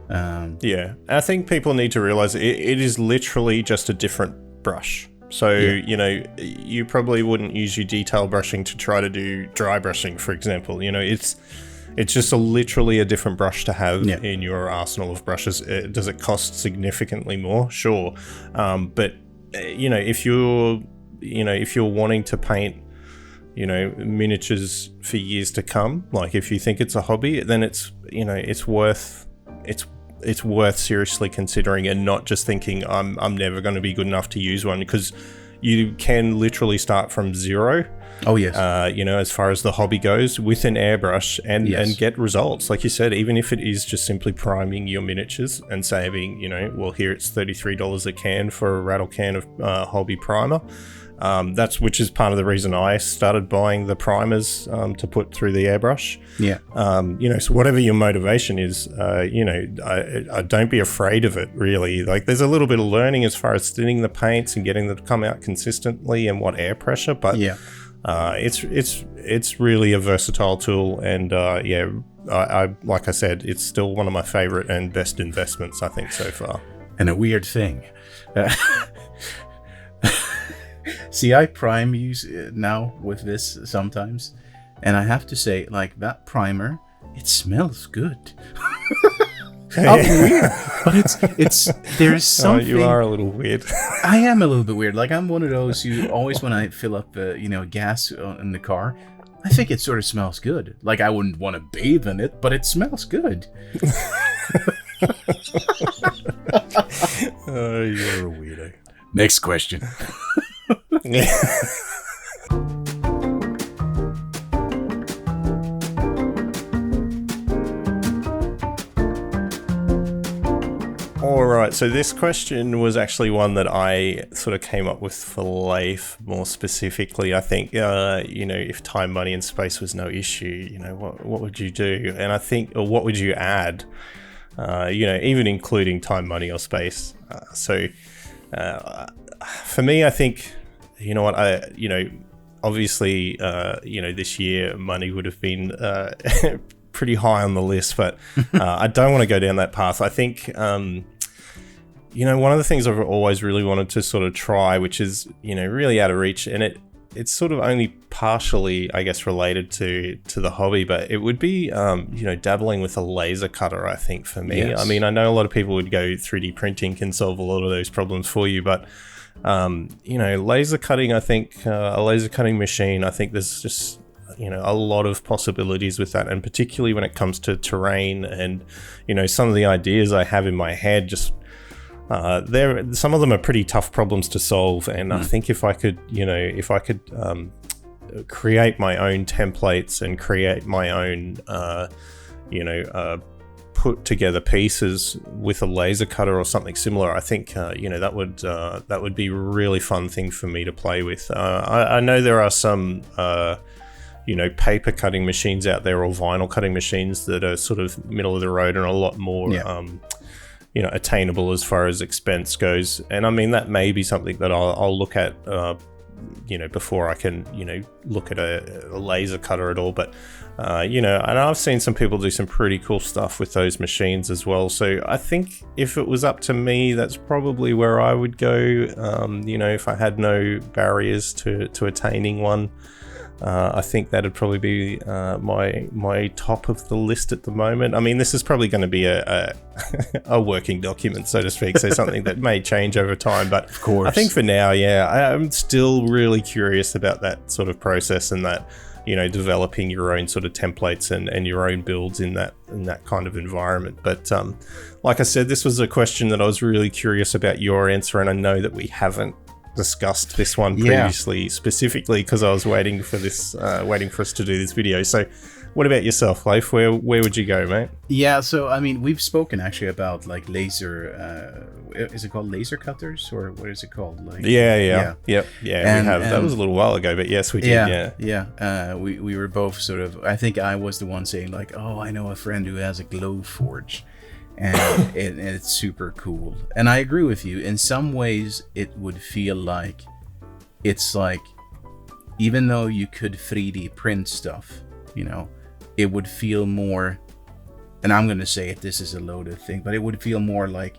I think people need to realize it is literally just a different brush. So, you probably wouldn't use your detail brushing to try to do dry brushing, for example. It's just literally a different brush to have in your arsenal of brushes. Does it cost significantly more? Sure. But, if you're wanting to paint, miniatures for years to come, like if you think it's a hobby, then it's worth seriously considering, and not just thinking I'm never going to be good enough to use one, because you can literally start from 0 Oh yes. As far as the hobby goes, with an airbrush and get results. Like you said, even if it is just simply priming your miniatures and saving, well, here it's $33 a can for a rattle can of hobby primer. Which is part of the reason I started buying the primers to put through the airbrush. Yeah. So whatever your motivation is, I don't be afraid of it, really. Like, there's a little bit of learning as far as thinning the paints and getting them to come out consistently and what air pressure, but it's really a versatile tool, and I like I said, it's still one of my favorite and best investments, I think, so far. And a weird thing. See, I prime use now with this sometimes, and I have to say, like, that primer, it smells good. How weird, but it's there's something. You are a little weird. I am a little bit weird. Like, I'm one of those who always, when I fill up, gas in the car, I think it sort of smells good. Like, I wouldn't want to bathe in it, but it smells good. Oh, you're a weirdo. Next question. All right, so this question was actually one that I sort of came up with for Leif more specifically. I think, if time, money, and space was no issue, what would you do? And I think, or what would you add? Even including time, money, or space. For me, I think, obviously, this year money would have been pretty high on the list, but I don't want to go down that path. I think, one of the things I've always really wanted to sort of try, which is, really out of reach, and it's sort of only partially, I guess, related to the hobby, but it would be, dabbling with a laser cutter, I think, for me. Yes. I mean, I know a lot of people would go 3D printing can solve a lot of those problems for you, but, laser cutting, I think, a laser cutting machine, I think there's just, a lot of possibilities with that, and particularly when it comes to terrain and, some of the ideas I have in my head, just, some of them are pretty tough problems to solve, and I think if I could create my own templates and create my own put together pieces with a laser cutter or something similar, I think that would be a really fun thing for me to play with. I know there are some paper cutting machines out there, or vinyl cutting machines that are sort of middle of the road and a lot more attainable as far as expense goes. And I mean, that may be something that I'll look at, before I can, look at a laser cutter at all. But, and I've seen some people do some pretty cool stuff with those machines as well. So I think if it was up to me, that's probably where I would go, if I had no barriers to attaining one. I think that'd probably be my top of the list at the moment. I mean, this is probably going to be a working document, so to speak, so something that may change over time. But of course, I think for now, I'm still really curious about that sort of process and that, developing your own sort of templates and your own builds in that kind of environment. But like I said, this was a question that I was really curious about your answer, and I know that we haven't discussed this one previously, specifically because I was waiting for us to do this video. So what about yourself, Leif? Where would you go, mate? Yeah, so I mean, we've spoken actually about like laser, is it called laser cutters, or what is it called? Like, Yep. We have. That was a little while ago, but yes, we did. We were both sort of, I think I was the one saying like, oh, I know a friend who has a glow forge, and it's super cool. And I agree with you. In some ways, it would feel like it's like, even though you could 3D print stuff, it would feel more, and I'm going to say it, this is a loaded thing, but it would feel more like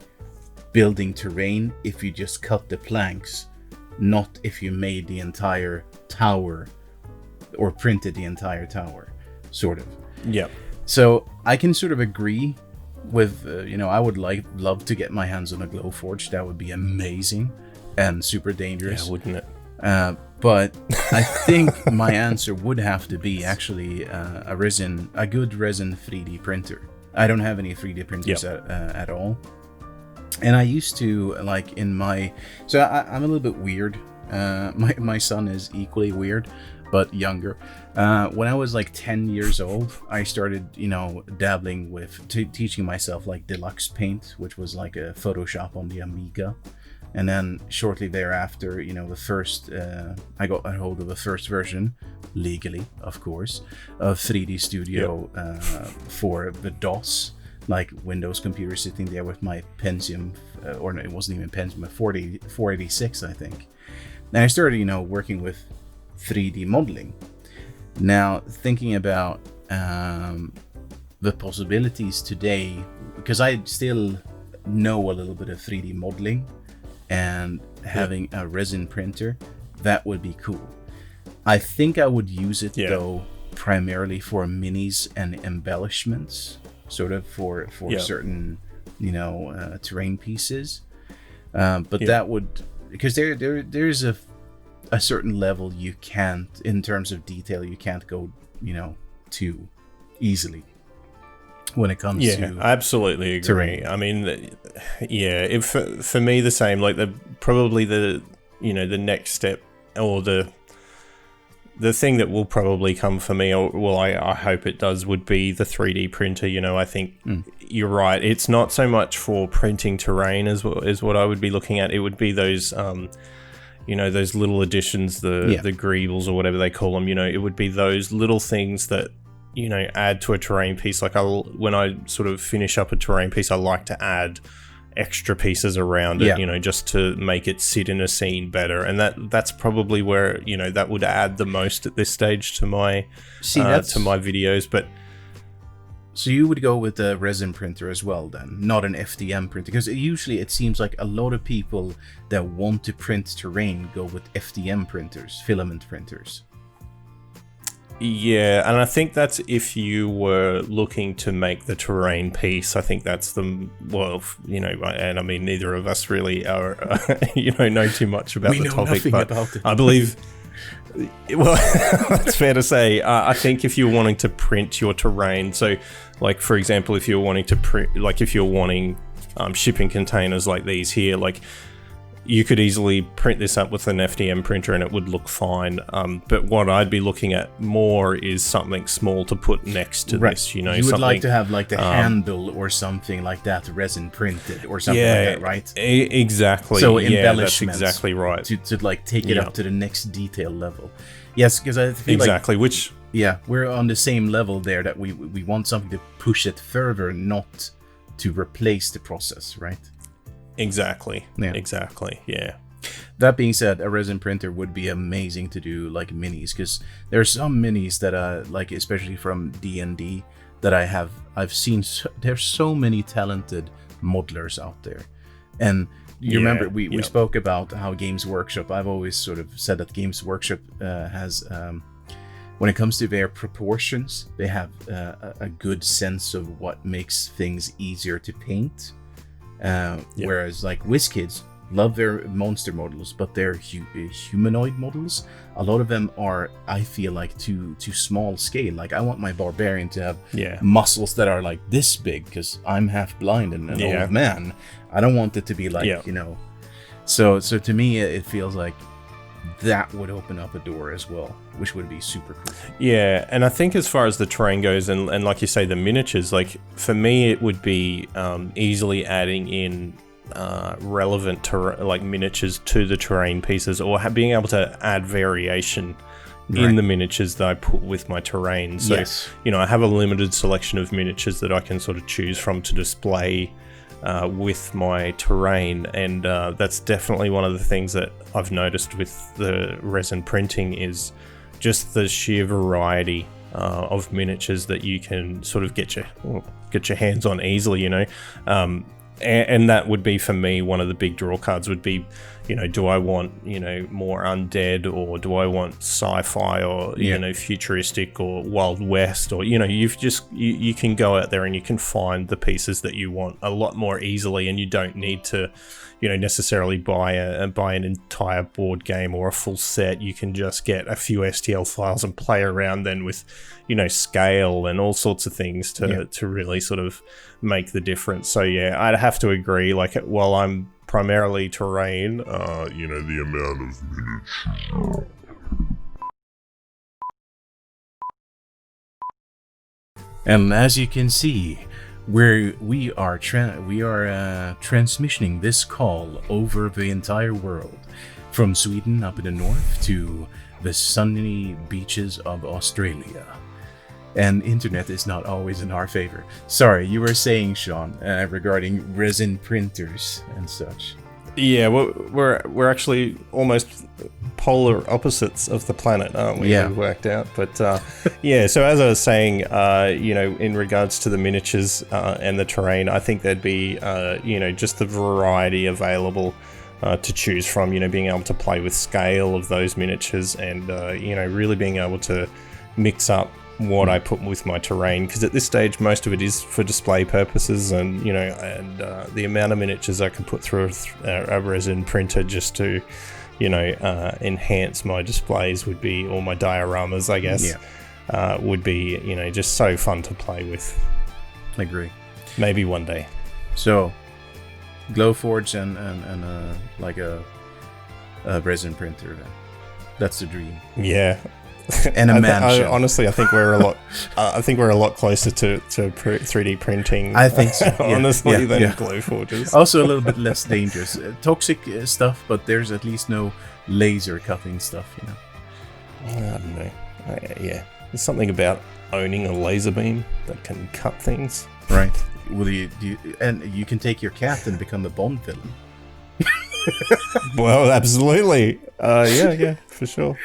building terrain if you just cut the planks, not if you made the entire tower or printed the entire tower, sort of. Yeah. So I can sort of agree with, I would love to get my hands on a glow-forge. That would be amazing and super dangerous. Yeah, wouldn't it? But I think my answer would have to be actually a good resin 3D printer. I don't have any 3D printers at all. And I used to, I'm a little bit weird. My son is equally weird. but younger. When I was like 10 years old, I started, dabbling with teaching myself like Deluxe Paint, which was like a Photoshop on the Amiga. And then shortly thereafter, the first, I got a hold of the first version, legally, of course, of 3D Studio for the DOS, like Windows computer, sitting there with my Pentium, or no, it wasn't even Pentium, a 486, I think. And I started, working with 3D modeling. Now, thinking about the possibilities today, because I still know a little bit of 3D modeling, and having a resin printer, that would be cool. I think I would use it though primarily for minis and embellishments, sort of for certain terrain pieces. But that would, because there's a certain level you can't, in terms of detail, you can't go too easily when it comes to I absolutely agree. terrain. I mean, if for me the same, like probably the next step, or the thing that will probably come for me, or well, I hope it does, would be the 3D printer. I think you're right. It's not so much for printing terrain as what I would be looking at. It would be those those little additions, the greebles or whatever they call them. It would be those little things that add to a terrain piece. Like when I sort of finish up a terrain piece, I like to add extra pieces around it, just to make it sit in a scene better. And that's probably where, that would add the most at this stage to my videos. But so you would go with a resin printer as well then, not an FDM printer? Because usually it seems like a lot of people that want to print terrain go with FDM printers, filament printers. Yeah, and I think that's if you were looking to make the terrain piece. I think that's and I mean, neither of us really are, know too much about the topic, but about it. I believe, well, that's fair to say. I think if you're wanting to print your terrain, so like, for example, if you're wanting to print, like if you're wanting shipping containers like these here, like, you could easily print this up with an FDM printer and it would look fine. But what I'd be looking at more is something small to put next to this. You would like to have like the handle or something like that resin printed or something like that, right? Exactly. So embellishments, that's exactly right. To like take it up to the next detail level. Yes, because I feel exactly. We're on the same level there, that we want something to push it further, not to replace the process, right? Exactly. That being said, a resin printer would be amazing to do like minis, because there's some minis that like, especially from D&D, that I've seen. There's so many talented modelers out there. And you remember we spoke about how Games Workshop, I've always sort of said that Games Workshop has when it comes to their proportions, they have a good sense of what makes things easier to paint. Whereas like WizKids love their monster models, but their humanoid models, a lot of them are, I feel like, too small scale. Like, I want my barbarian to have muscles that are like this big, because I'm half blind and an old man. I don't want it to be like So to me, it feels like that would open up a door as well, which would be super cool. Yeah, and I think as far as the terrain goes, and like you say, the miniatures, like for me, it would be easily adding in relevant like miniatures to the terrain pieces, or being able to add variation in the miniatures that I put with my terrain. So, I have a limited selection of miniatures that I can sort of choose from to display with my terrain, and that's definitely one of the things that I've noticed with the resin printing, is just the sheer variety of miniatures that you can sort of get your hands on easily, and that would be, for me, one of the big draw cards would be, do I want, more undead, or do I want sci-fi, or, futuristic, or Wild West, or, you can go out there and you can find the pieces that you want a lot more easily, and you don't need to, necessarily buy an entire board game or a full set. You can just get a few STL files and play around then with, scale and all sorts of things to really sort of make the difference. So I'd have to agree, like, while I'm primarily terrain, the amount of miniatures And as you can see, we are transmitting this call over the entire world, from Sweden up in the north to the sunny beaches of Australia. And internet is not always in our favor. Sorry, you were saying, Shawn, regarding resin printers and such. Yeah, we're actually almost polar opposites of the planet, aren't we? Yeah. We've worked out. But yeah, so as I was saying, in regards to the miniatures and the terrain, I think there'd be, just the variety available to choose from, being able to play with scale of those miniatures and, really being able to mix up what I put with my terrain, because at this stage most of it is for display purposes, and the amount of miniatures I can put through a resin printer just to enhance my displays would be, or my dioramas, I guess, would be just so fun to play with. I agree. Maybe one day. So Glowforge and like a resin printer, then that's the dream. Yeah. And a mansion. Honestly, I think we're a lot. I think we're a lot closer to 3D printing. I think so. Honestly, than Glowforges. Also, a little bit less dangerous. Toxic stuff, but there's at least no laser cutting stuff. I don't know. There's something about owning a laser beam that can cut things. Right. Will and you can take your cat and become a Bond villain. Well, absolutely. Yeah, for sure.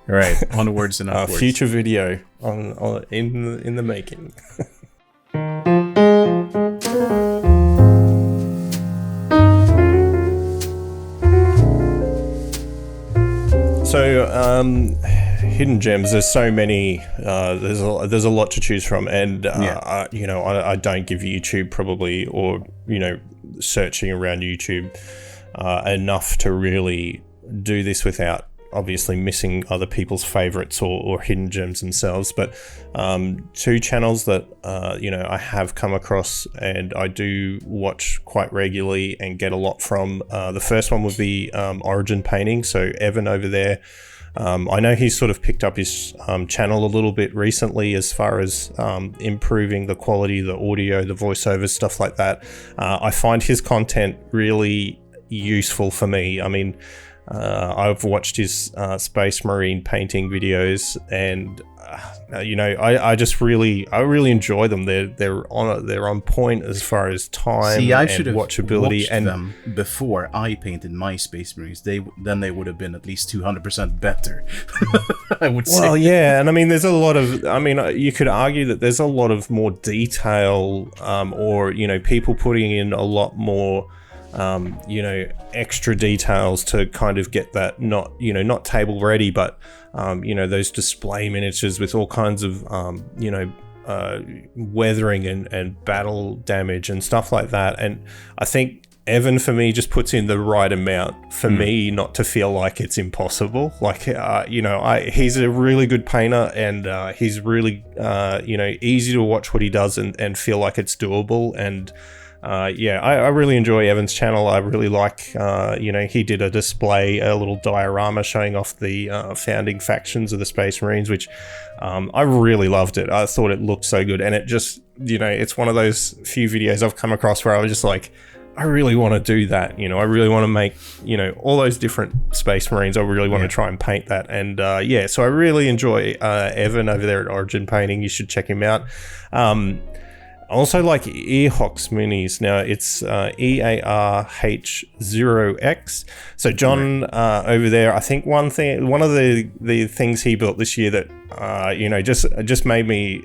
Right, onwards and upwards. Future video in the making. So, hidden gems. There's so many. There's a lot to choose from, and I don't give YouTube probably, or searching around YouTube enough to really do this without obviously missing other people's favorites or hidden gems themselves. But two channels that I have come across and I do watch quite regularly and get a lot from. The first one would be Origin Painting. So Evan over there, I know he's sort of picked up his channel a little bit recently as far as improving the quality, the audio, the voiceovers, stuff like that. I find his content really useful for me. I mean, I've watched his Space Marine painting videos, and I really enjoy them. They're on point as far as time. See, I and should have watchability, watched them before I painted my Space Marines. They would have been at least 200% better. I would say. Well, yeah, and I mean, there's a lot of. I mean, you could argue that there's a lot of more detail, or people putting in a lot more. Extra details to kind of get that not table ready, but those display miniatures with all kinds of weathering and battle damage and stuff like that. And I think Evan, for me, just puts in the right amount for me not to feel like it's impossible. Like, he's a really good painter, and he's really easy to watch what he does and feel like it's doable. And I really enjoy Evan's channel. I really like, he did a display, a little diorama showing off the founding factions of the Space Marines, which I really loved it. I thought it looked so good, and it just, it's one of those few videos I've come across where I was just like, I really want to do that. I really want to make, all those different Space Marines. I really want to try and paint that. And so I really enjoy Evan over there at Origin Painting. You should check him out. Also like Earhawks Minis. Now it's EARH0X. So John over there, I think one of the things he built this year that just made me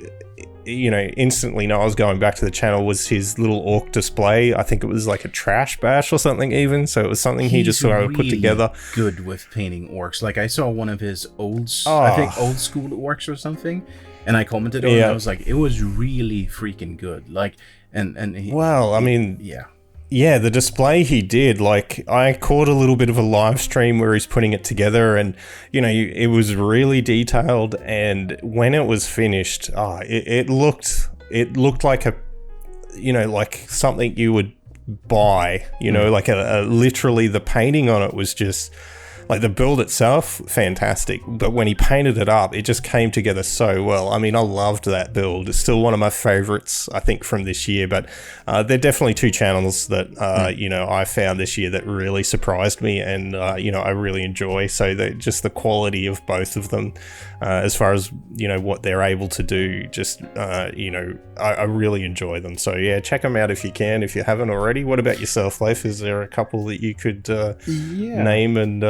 instantly know I was going back to the channel was his little orc display. I think it was like a trash bash or something even. So it was something he just sort of put together. Good with painting orcs. Like I saw one of his I think old school orcs or something. And I commented on it, and I was like, it was really freaking good. Like, the display he did, like, I caught a little bit of a live stream where he's putting it together, and, it was really detailed, and when it was finished, it looked like like something you would buy, like literally the painting on it was just, like the build itself, fantastic. But when he painted it up, it just came together so well. I mean, I loved that build. It's still one of my favorites, I think, from this year. But they're definitely two channels that, you know, I found this year that really surprised me and, you know, I really enjoy. So just the quality of both of them, as far as, you know, what they're able to do, just, you know, I really enjoy them. So, yeah, check them out if you can, if you haven't already. What about yourself, Leif? Is there a couple that you could name and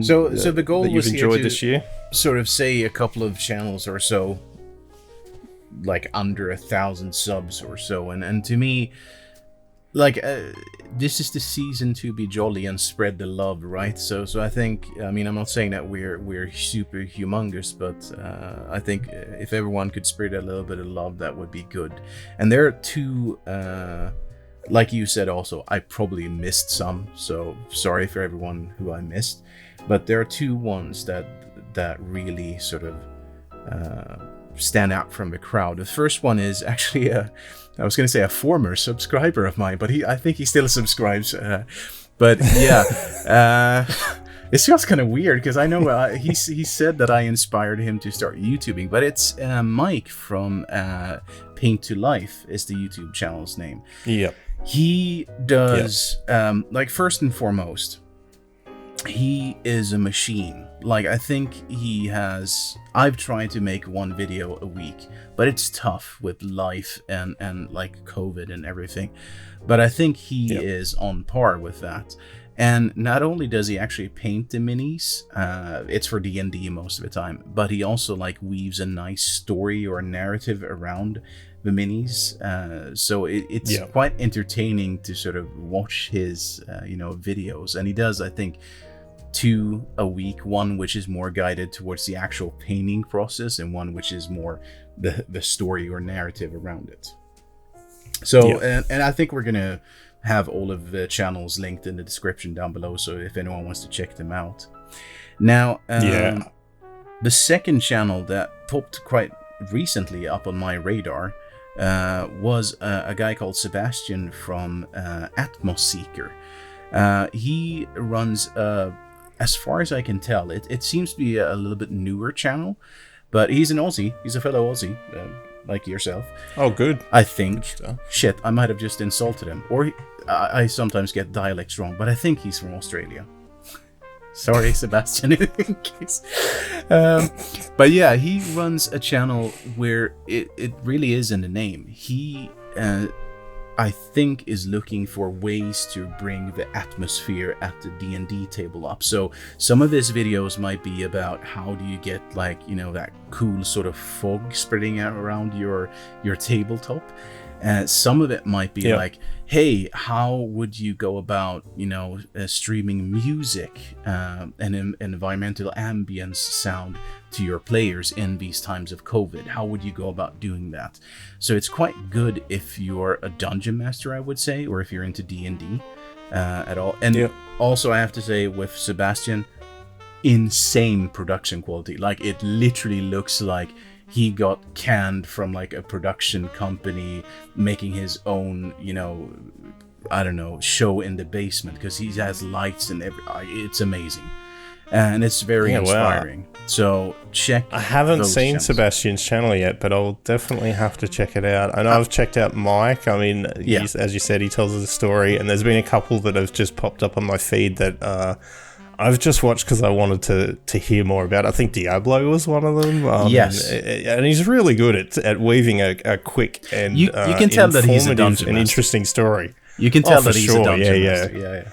so the goal that you've was enjoyed here to this year? sort of say a couple of channels or so, like under 1,000 subs or so, and to me, like this is the season to be jolly and spread the love, right? So I think, I mean, I'm not saying that we're super humongous, but I think if everyone could spread a little bit of love, that would be good. And there are two. Like you said, also, I probably missed some, so sorry for everyone who I missed. But there are two ones that really sort of stand out from the crowd. The first one is actually I was going to say a former subscriber of mine, but I think he still subscribes. But yeah, it's just kind of weird because I know he said that I inspired him to start YouTubing, but it's Mike from Paint to Life is the YouTube channel's name. Yep. He does, like, first and foremost, he is a machine. Like, I think I've tried to make one video a week, but it's tough with life and like COVID and everything. But I think he is on par with that. And not only does he actually paint the minis, it's for D&D most of the time, but he also like weaves a nice story or narrative around the minis. So it's quite entertaining to sort of watch his, you know, videos. And he does, I think, 2 a week, one which is more guided towards the actual painting process and one which is more the story or narrative around it. So, and I think we're going to have all of the channels linked in the description down below, so if anyone wants to check them out. Now, the second channel that popped quite recently up on my radar was a guy called Sebastian from Atmos Seeker. He runs, as far as I can tell, it seems to be a little bit newer channel, but he's an Aussie. He's a fellow Aussie, like yourself. Oh, good. I think. Shit, I might have just insulted him. Or I sometimes get dialects wrong, but I think he's from Australia. Sorry, Sebastian, in case. But yeah, he runs a channel where it really is in the name. He, I think, is looking for ways to bring the atmosphere at the D&D table up. So some of his videos might be about how do you get, like, you know, that cool sort of fog spreading out around your tabletop. Some of it might be like, hey, how would you go about, you know, streaming music and environmental ambience sound to your players in these times of COVID? How would you go about doing that? So it's quite good if you're a dungeon master, I would say, or if you're into D&D at all. And also, I have to say, with Sebastian, insane production quality. Like, it literally looks like he got canned from like a production company making his own, you know, I don't know, show in the basement, because he has lights and it's amazing. And it's very inspiring. Wow. So check. I haven't seen channels. Sebastian's channel yet, but I'll definitely have to check it out. I know I've checked out Mike. I mean, as you said, he tells us a story, and there's been a couple that have just popped up on my feed that I've just watched because I wanted to hear more about it. I think Diablo was one of them. Yes. And he's really good at weaving a quick and you can tell that he's a dungeon master. Interesting story. You can tell that he's a dungeon master. Yeah.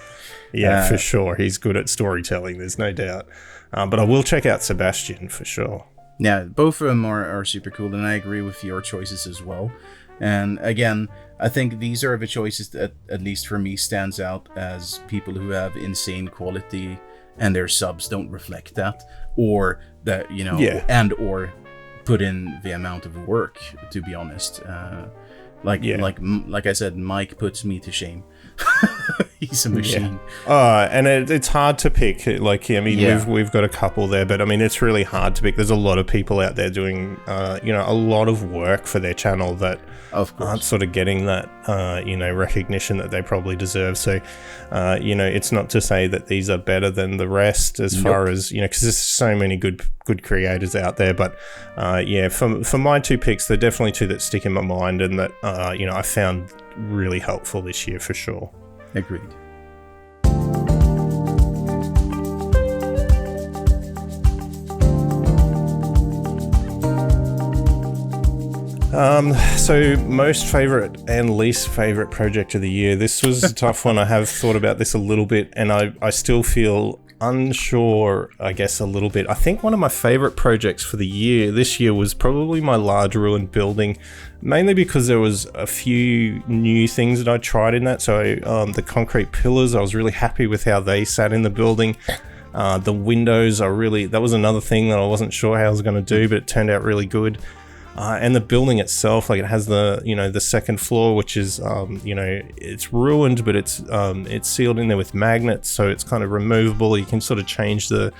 Yeah, for sure. He's good at storytelling, there's no doubt. But I will check out Sebastian for sure. Yeah, both of them are super cool, and I agree with your choices as well. And again, I think these are the choices that, at least for me, stands out as people who have insane quality and their subs don't reflect that, or that, you know, and or put in the amount of work, to be honest. Like I said, Mike puts me to shame. he's a machine. And it's hard to pick. Like, I mean, we've got a couple there, but I mean, it's really hard to pick. There's a lot of people out there doing, a lot of work for their channel that aren't sort of getting that, recognition that they probably deserve. So, it's not to say that these are better than the rest as far as, because there's so many good creators out there. But, for my two picks, they're definitely two that stick in my mind and that, I found really helpful this year for sure. Agreed. So most favorite and least favorite project of the year. This was a tough one. I have thought about this a little bit, and I still feel unsure, I guess, a little bit. I think one of my favorite projects for the year this year was probably my large ruined building, mainly because there was a few new things that I tried in that. So the concrete pillars, I was really happy with how they sat in the building. The windows are really, that was another thing that I wasn't sure how I was going to do, but it turned out really good. And the building itself, like, it has the, the second floor, which is, it's ruined, but it's sealed in there with magnets, so it's kind of removable. You can sort of change the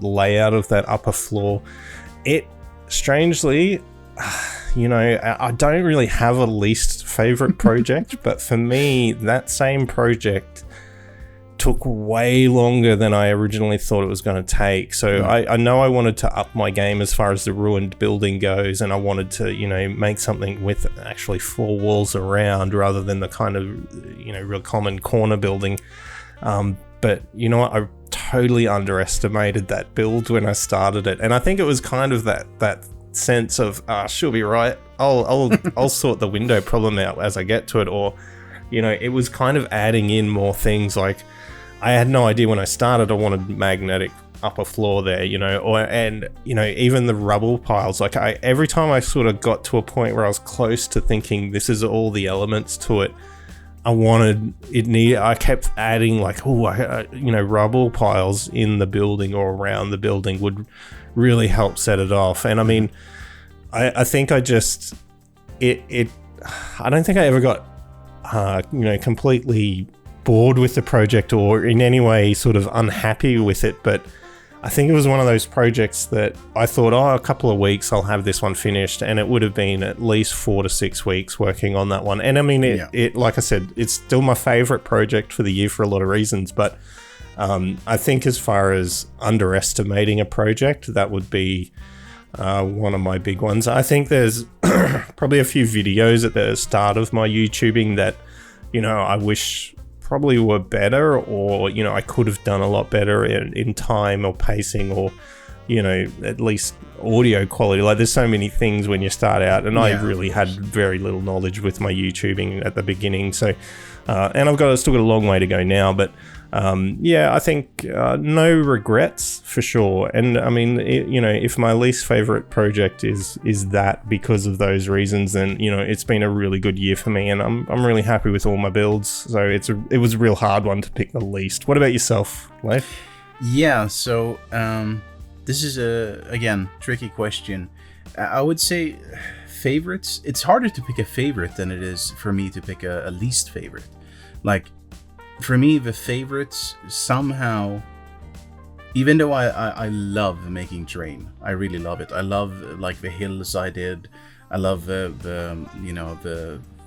layout of that upper floor. It, strangely, I don't really have a least favorite project, but for me, that same project took way longer than I originally thought it was going to take. So I know I wanted to up my game as far as the ruined building goes, and I wanted to, make something with actually 4 walls around rather than the kind of, real common corner building. But you know what? I totally underestimated that build when I started it. And I think it was kind of that sense of, she'll be right. I'll sort the window problem out as I get to it. Or, it was kind of adding in more things. Like, I had no idea when I started I wanted magnetic upper floor there, even the rubble piles. Like, every time I sort of got to a point where I was close to thinking this is all the elements to it, I kept adding, like, rubble piles in the building or around the building would really help set it off. And I mean, I think I don't think I ever got, completely bored with the project or in any way sort of unhappy with it, but I think it was one of those projects that I thought, a couple of weeks I'll have this one finished, and it would have been at least 4 to 6 weeks working on that one. And I mean, it like I said, it's still my favorite project for the year for a lot of reasons, but I think as far as underestimating a project, that would be one of my big ones. I think there's probably a few videos at the start of my YouTubing that, I wish probably were better, or I could have done a lot better in time or pacing, or at least audio quality. Like, there's so many things when you start out, and I really had very little knowledge with my YouTubing at the beginning. So and I've still got a long way to go now, but I think no regrets for sure. And I mean, if my least favorite project is that because of those reasons, then it's been a really good year for me, and I'm really happy with all my builds. So it was a real hard one to pick the least. What about yourself, Leif? Yeah, so this is again, tricky question. I would say favorites. It's harder to pick a favorite than it is for me to pick a least favorite. Like, for me, the favorites somehow, even though I love making terrain, I really love it. I love, like, the hills I did. I love the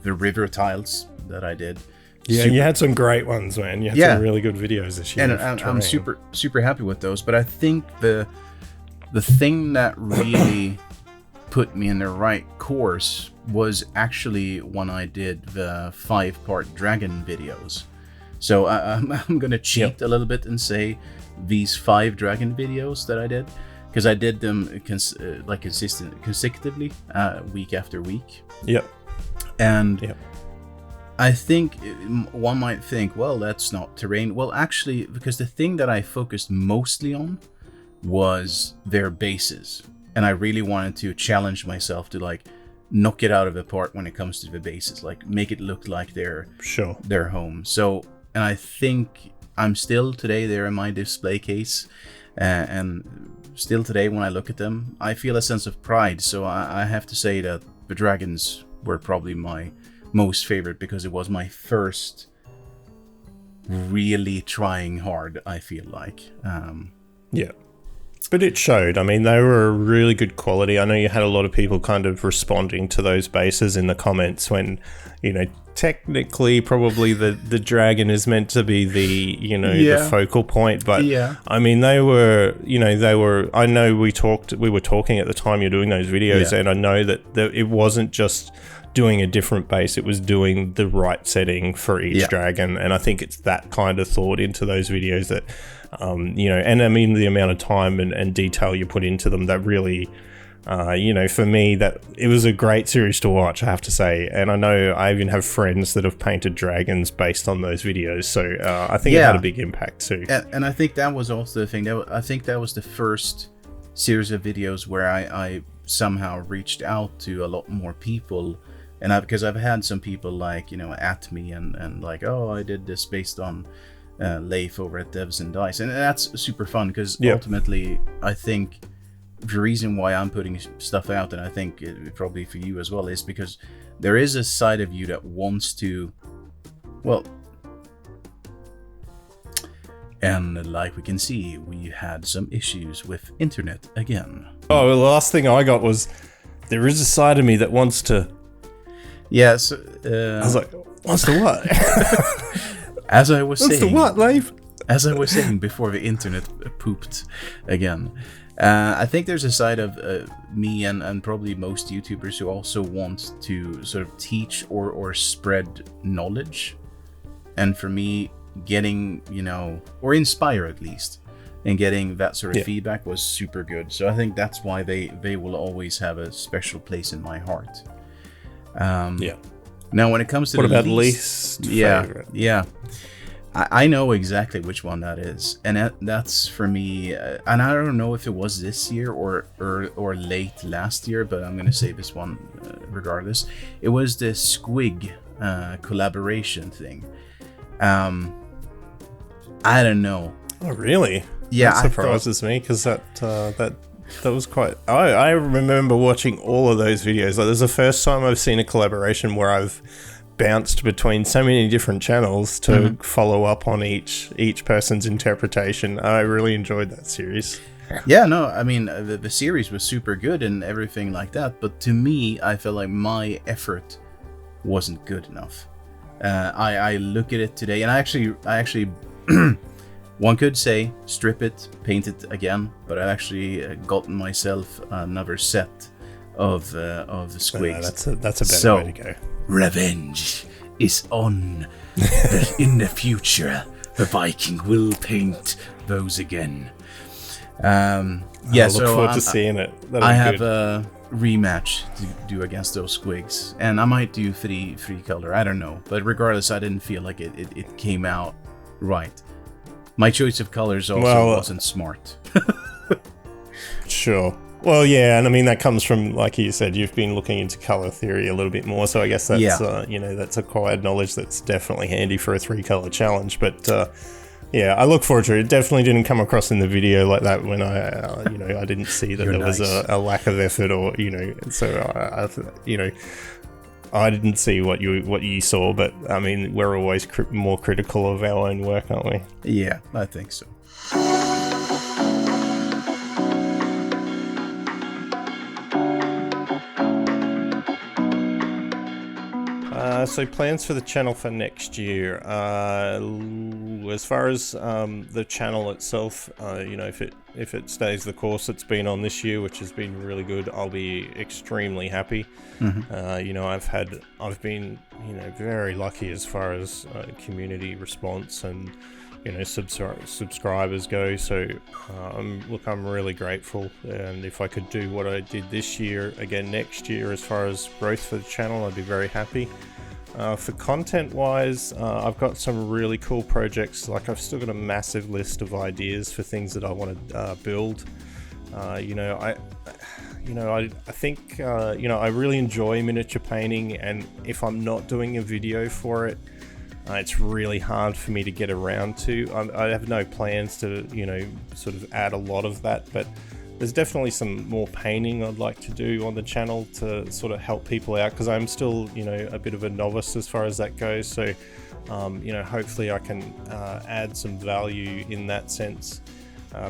river tiles that I did. Yeah, you had some great ones, man. You had some really good videos this year. And I'm super happy with those. But I think the thing that really put me in the right course was actually when I did the 5-part dragon videos. So I'm gonna cheat a little bit and say these 5 dragon videos that I did, because I did them consecutively, week after week. Yep. And I think one might think, well, that's not terrain. Well, actually, because the thing that I focused mostly on was their bases, and I really wanted to challenge myself to, like, knock it out of the park when it comes to the bases, like, make it look like their home. So, and I think I'm still today there in my display case, and still today when I look at them, I feel a sense of pride. So I have to say that the dragons were probably my most favorite, because it was my first really trying hard, I feel like. Yeah. But it showed. I mean, they were really good quality. I know you had a lot of people kind of responding to those bases in the comments when, technically probably the dragon is meant to be the, the focal point. But, I mean, they were, I know we were talking at the time you're doing those videos, and I know that it wasn't just doing a different base, it was doing the right setting for each dragon. And I think it's that kind of thought into those videos that, and I mean the amount of time and detail you put into them that really, for me, that it was a great series to watch, I have to say. And I know I even have friends that have painted dragons based on those videos, so I think it had a big impact too. And I think that was also the thing. I think that was the first series of videos where I somehow reached out to a lot more people. And because I've had some people like, at me and like, oh, I did this based on Leif over at Devs and Dice, and that's super fun because ultimately I think the reason why I'm putting stuff out, and I think probably for you as well, is because there is a side of you that wants to, and like we can see, we had some issues with internet again. Oh, well, the last thing I got was, there is a side of me that wants to. Yeah, so I was like, wants to what? As I was saying, the what, Leif? As I was saying before the internet pooped again, I think there's a side of me and probably most YouTubers who also want to sort of teach or spread knowledge. And for me, getting, or inspire at least, and getting that sort of feedback was super good. So I think that's why they will always have a special place in my heart. Now, when it comes to what the about least favorite? Yeah, I know exactly which one that is, and that's for me. And I don't know if it was this year or late last year, but I'm gonna say this one regardless. It was the Squig collaboration thing. I don't know. Oh, really? Yeah, that surprises me because that was quite. I remember watching all of those videos. Like, this is the first time I've seen a collaboration where I've bounced between so many different channels to follow up on each person's interpretation. I really enjoyed that series. Yeah, no, I mean the series was super good and everything like that, but to me, I felt like my effort wasn't good enough. I look at it today, and I actually. One could say strip it, paint it again, but I've actually gotten myself another set of the squigs. That's a better way to go. Revenge is on. In the future, the Viking will paint those again. I look forward to seeing it. I have a rematch to do against those squigs, and I might do three color. I don't know, but regardless, I didn't feel like it came out right. My choice of colors also wasn't smart. Sure. Well, yeah, and I mean that comes from, like you said, you've been looking into color theory a little bit more, so I guess that's that's acquired knowledge that's definitely handy for a 3-color challenge. But I look forward to it. It definitely didn't come across in the video like that when I didn't see that was a lack of effort or so I didn't see what you saw, but I mean, we're always more critical of our own work, aren't we? Yeah, I think so. So plans for the channel for next year. As far as the channel itself, if it stays the course it's been on this year, which has been really good, I'll be extremely happy. I've been very lucky as far as community response and subscribers go. So I'm really grateful, and if I could do what I did this year again next year as far as growth for the channel, I'd be very happy. For content wise, I've got some really cool projects. Like, I've still got a massive list of ideas for things that I want to build. I think I really enjoy miniature painting, and if I'm not doing a video for it, it's really hard for me to get around to. I have no plans to sort of add a lot of that, but there's definitely some more painting I'd like to do on the channel to sort of help people out, because I'm still a bit of a novice as far as that goes. So hopefully I can add some value in that sense.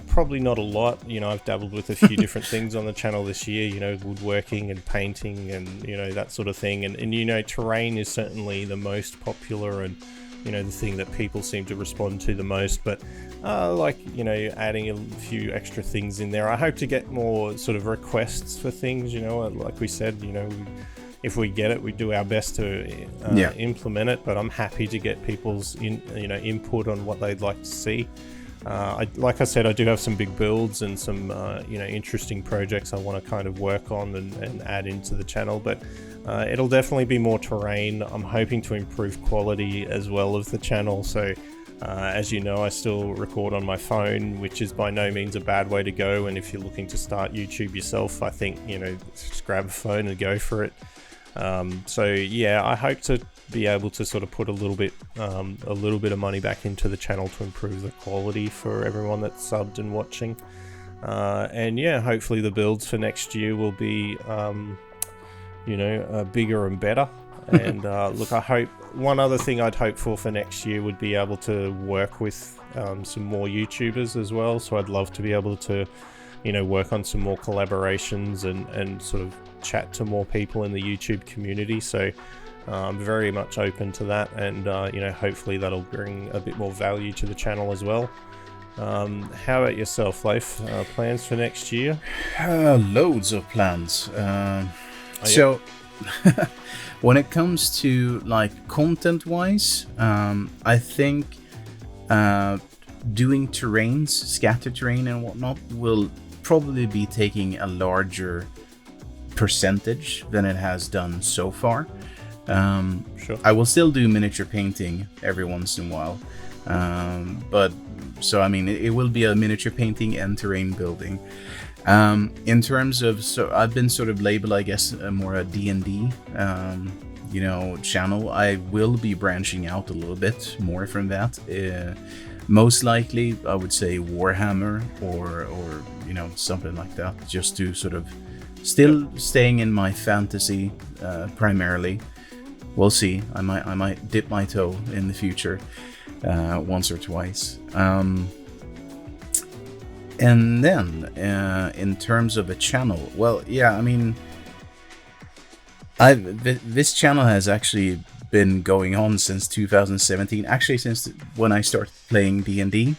Probably not a lot. I've dabbled with a few different things on the channel this year, woodworking and painting and, that sort of thing. And terrain is certainly the most popular and, the thing that people seem to respond to the most. But adding a few extra things in there. I hope to get more sort of requests for things, like we said, if we get it, we do our best to implement it. But I'm happy to get people's input on what they'd like to see. Like I said, I do have some big builds and some interesting projects I want to kind of work on and add into the channel, but it'll definitely be more terrain. I'm hoping to improve quality as well of the channel. So as you know, I still record on my phone, which is by no means a bad way to go. And if you're looking to start YouTube yourself, I think just grab a phone and go for it. I hope to be able to sort of put a little bit of money back into the channel to improve the quality for everyone that's subbed and watching. Hopefully the builds for next year will be, bigger and better. And look, I hope one other thing I'd hope for next year would be able to work with some more YouTubers as well. So I'd love to be able to, work on some more collaborations and sort of chat to more people in the YouTube community. So I'm very much open to that, and hopefully that'll bring a bit more value to the channel as well. How about yourself, Leif? Plans for next year? Loads of plans. So when it comes to like content wise, I think doing terrains, scatter terrain and whatnot will probably be taking a larger percentage than it has done so far. Sure. I will still do miniature painting every once in a while, but so I mean it will be a miniature painting and terrain building. In terms of, so I've been sort of labeled, I guess, more a D&D channel. I will be branching out a little bit more from that. Most likely I would say Warhammer or something like that, just to sort of still staying in my fantasy primarily. We'll see. I might dip my toe in the future once or twice. And then in terms of a channel, well, yeah, I mean, this channel has actually been going on since 2017. Actually, since when I started playing D&D,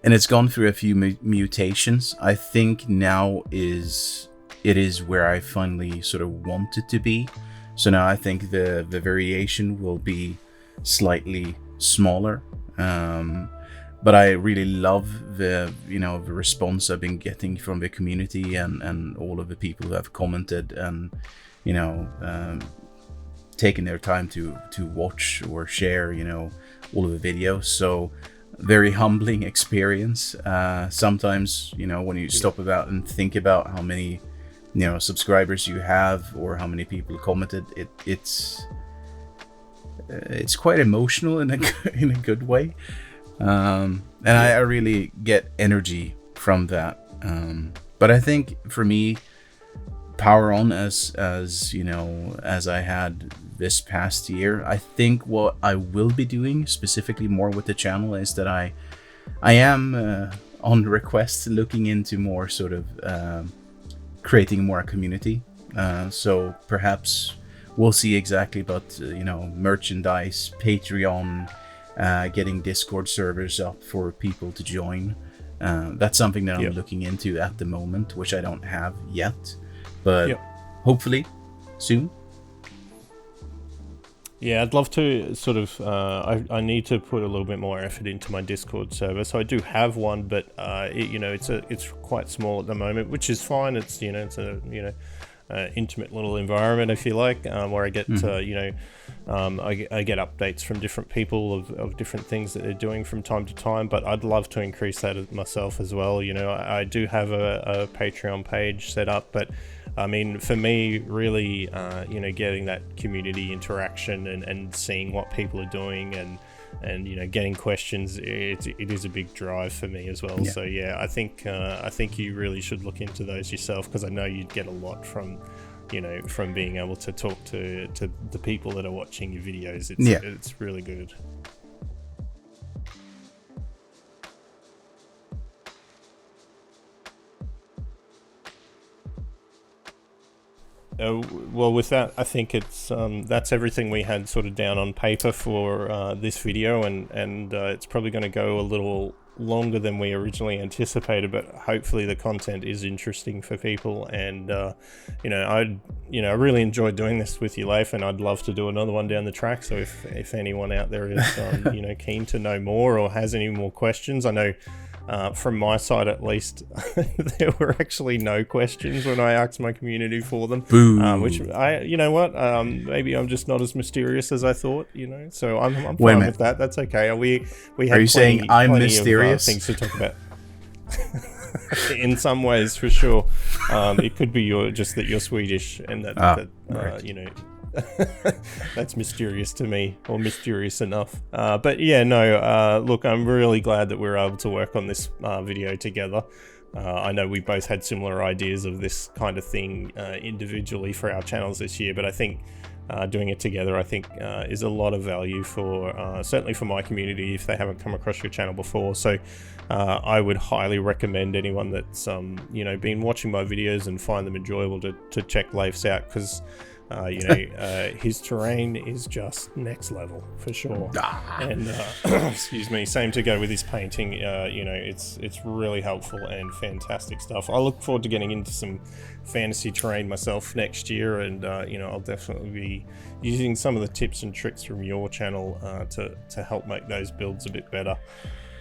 and it's gone through a few mutations. I think now it is where I finally sort of want it to be. So now I think the variation will be slightly smaller. But I really love the response I've been getting from the community and all of the people who have commented and taken their time to watch or share all of the videos. So very humbling experience. Sometimes when you stop about and think about how many subscribers you have or how many people commented, it's quite emotional in a good way. And I really get energy from that. But I think for me, power on as I had this past year, I think what I will be doing specifically more with the channel is that I am on request looking into more sort of creating more community. So perhaps we'll see exactly, but merchandise, Patreon, getting Discord servers up for people to join. That's something that I'm looking into at the moment, which I don't have yet, but hopefully soon. Yeah, I'd love to sort of, I need to put a little bit more effort into my Discord server. So I do have one, but it's quite small at the moment, which is fine. It's intimate little environment, if you like, where I get I get updates from different people of different things that they're doing from time to time. But I'd love to increase that myself as well. I do have a Patreon page set up, but I mean, for me, really, getting that community interaction and seeing what people are doing and getting questions, it is a big drive for me as well. So I think you really should look into those yourself, because I know you'd get a lot from from being able to talk to the people that are watching your videos. It's really good. Well, with that, I think it's that's everything we had sort of down on paper for this video, and it's probably going to go a little longer than we originally anticipated, but hopefully the content is interesting for people. And I really enjoyed doing this with you, Leif, and I'd love to do another one down the track. So if anyone out there is keen to know more or has any more questions, I know. From my side, at least, there were actually no questions when I asked my community for them. Which maybe I'm just not as mysterious as I thought. So I'm fine with that. That's okay. We have. Are you saying I'm mysterious? Things to talk about. In some ways, for sure. It could be just that you're Swedish, and that right. That's mysterious to me, or mysterious enough. But yeah, no, look, I'm really glad that we were able to work on this video together. I know we both had similar ideas of this kind of thing individually for our channels this year, but I think doing it together, I think, is a lot of value for certainly for my community if they haven't come across your channel before. So I would highly recommend anyone that's been watching my videos and find them enjoyable to check Leif's out, because his terrain is just next level for sure. And excuse me, same to go with his painting. It's really helpful and fantastic stuff. I look forward to getting into some fantasy terrain myself next year, and I'll definitely be using some of the tips and tricks from your channel to help make those builds a bit better.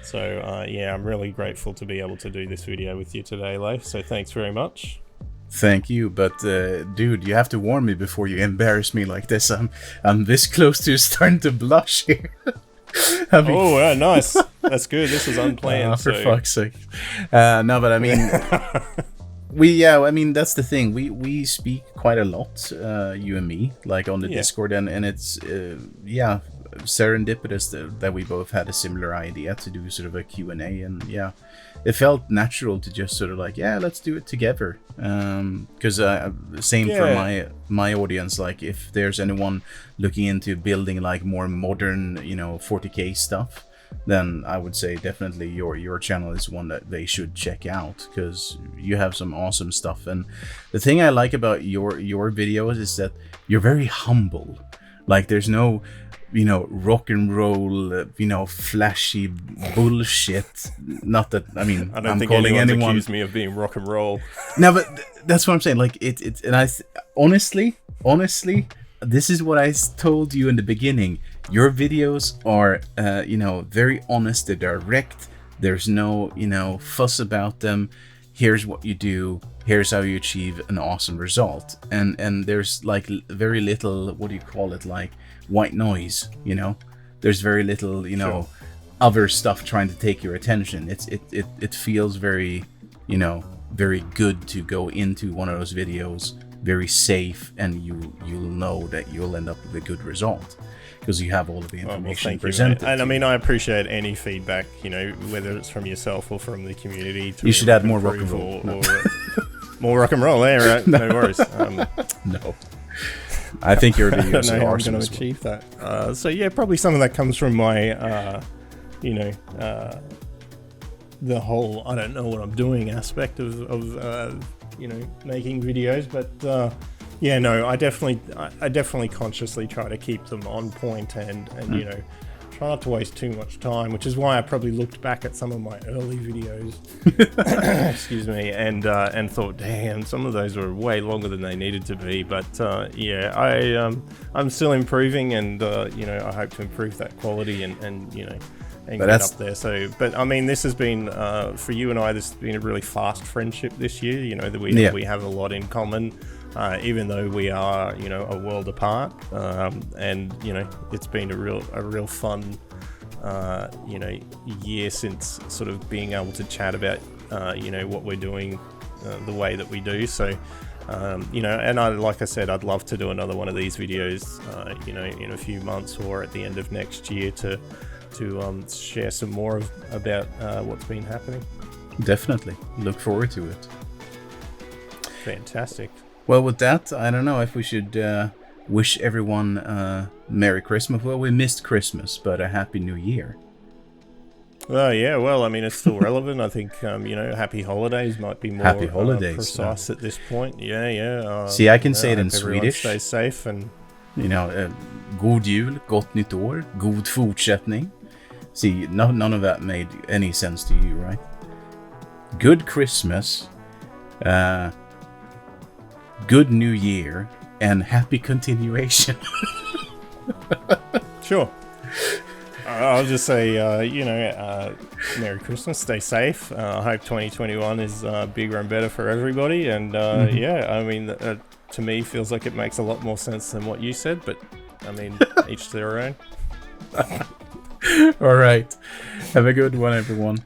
So I'm really grateful to be able to do this video with you today, Leif, so thanks very much. Thank you, but dude, you have to warn me before you embarrass me like this. I'm this close to starting to blush here. Nice. That's good. This is unplanned. For fuck's sake. No, but I mean, that's the thing. We speak quite a lot, you and me, like on the Discord, and it's serendipitous that we both had a similar idea to do sort of a Q&A, and it felt natural to just sort of like, let's do it together. Because same for my audience, like if there's anyone looking into building like more modern, 40K stuff, then I would say definitely your channel is one that they should check out, because you have some awesome stuff. And the thing I like about your videos is that you're very humble. Like there's no rock and roll, flashy bullshit. Not that, I mean, I don't think anyone's accused me of being rock and roll. No, but that's what I'm saying. Like and I honestly, this is what I told you in the beginning. Your videos are, very honest. They're direct. There's no, fuss about them. Here's what you do. Here's how you achieve an awesome result. And there's like very little, what do you call it? Like white noise, There's very little, Sure. other stuff trying to take your attention. It feels very, very good to go into one of those videos, very safe, and you'll know that you'll end up with a good result because you have all of the information presented. And I mean, I appreciate any feedback, whether it's from yourself or from the community. You should add more rock and roll. Or more rock and roll, right? No worries. No. I think your videos are I'm going to achieve that. Probably some of that comes from my, the whole I don't know what I'm doing aspect of making videos. But I definitely consciously try to keep them on point and try not to waste too much time, which is why I probably looked back at some of my early videos, excuse me, and thought, damn, some of those were way longer than they needed to be. But I'm still improving, and I hope to improve that quality and get up there. So, but I mean, this has been for you and I. This has been a really fast friendship this year. That we have a lot in common. Even though we are, a world apart, and it's been a real fun, year since sort of being able to chat about, what we're doing, the way that we do. So, and like I said, I'd love to do another one of these videos, in a few months or at the end of next year to share some more about what's been happening. Definitely, look forward to it. Fantastic. Well, with that, I don't know if we should wish everyone Merry Christmas. Well, we missed Christmas, but a Happy New Year. Oh, yeah, well, I mean, it's still relevant. I think, Happy Holidays might be more Happy Holidays, precise at this point. Yeah. See, I can say it in Swedish. Stay safe and... God Jul, Gott Nytt År, God Fortsättning. See, none of that made any sense to you, right? Good Christmas, Good New Year, and Happy Continuation. Sure. I'll just say, Merry Christmas, stay safe. I hope 2021 is bigger and better for everybody. And to me, feels like it makes a lot more sense than what you said, but I mean, each to their own. All right. Have a good one, everyone.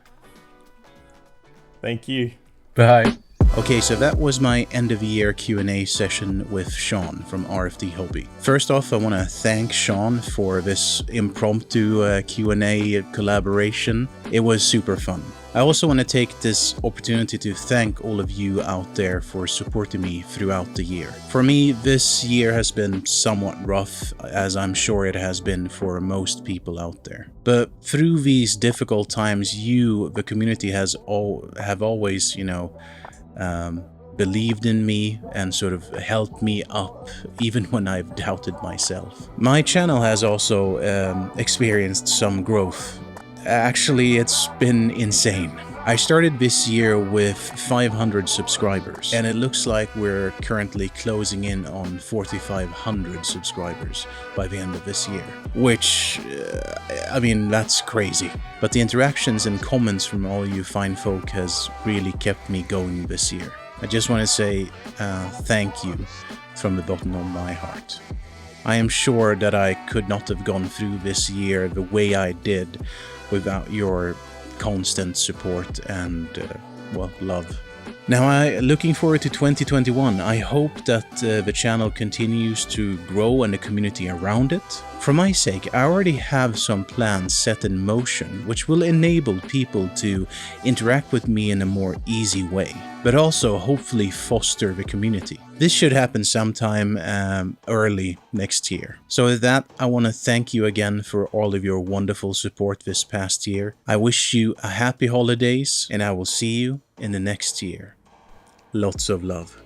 Thank you. Bye. Okay, so that was my end of year Q&A session with Shawn from RFD Hobby. First off, I want to thank Shawn for this impromptu Q&A collaboration. It was super fun. I also want to take this opportunity to thank all of you out there for supporting me throughout the year. For me, this year has been somewhat rough, as I'm sure it has been for most people out there. But through these difficult times, you, the community, have always, believed in me and sort of helped me up even when I've doubted myself. My channel has also experienced some growth. Actually, it's been insane. I started this year with 500 subscribers, and it looks like we're currently closing in on 4,500 subscribers by the end of this year. Which, that's crazy. But the interactions and comments from all you fine folk has really kept me going this year. I just want to say thank you from the bottom of my heart. I am sure that I could not have gone through this year the way I did without your constant support and, love. Now, looking forward to 2021. I hope that the channel continues to grow and the community around it. For my sake, I already have some plans set in motion which will enable people to interact with me in a more easy way, but also hopefully foster the community. This should happen sometime early next year. So with that, I want to thank you again for all of your wonderful support this past year. I wish you a happy holidays, and I will see you in the next year. Lots of love.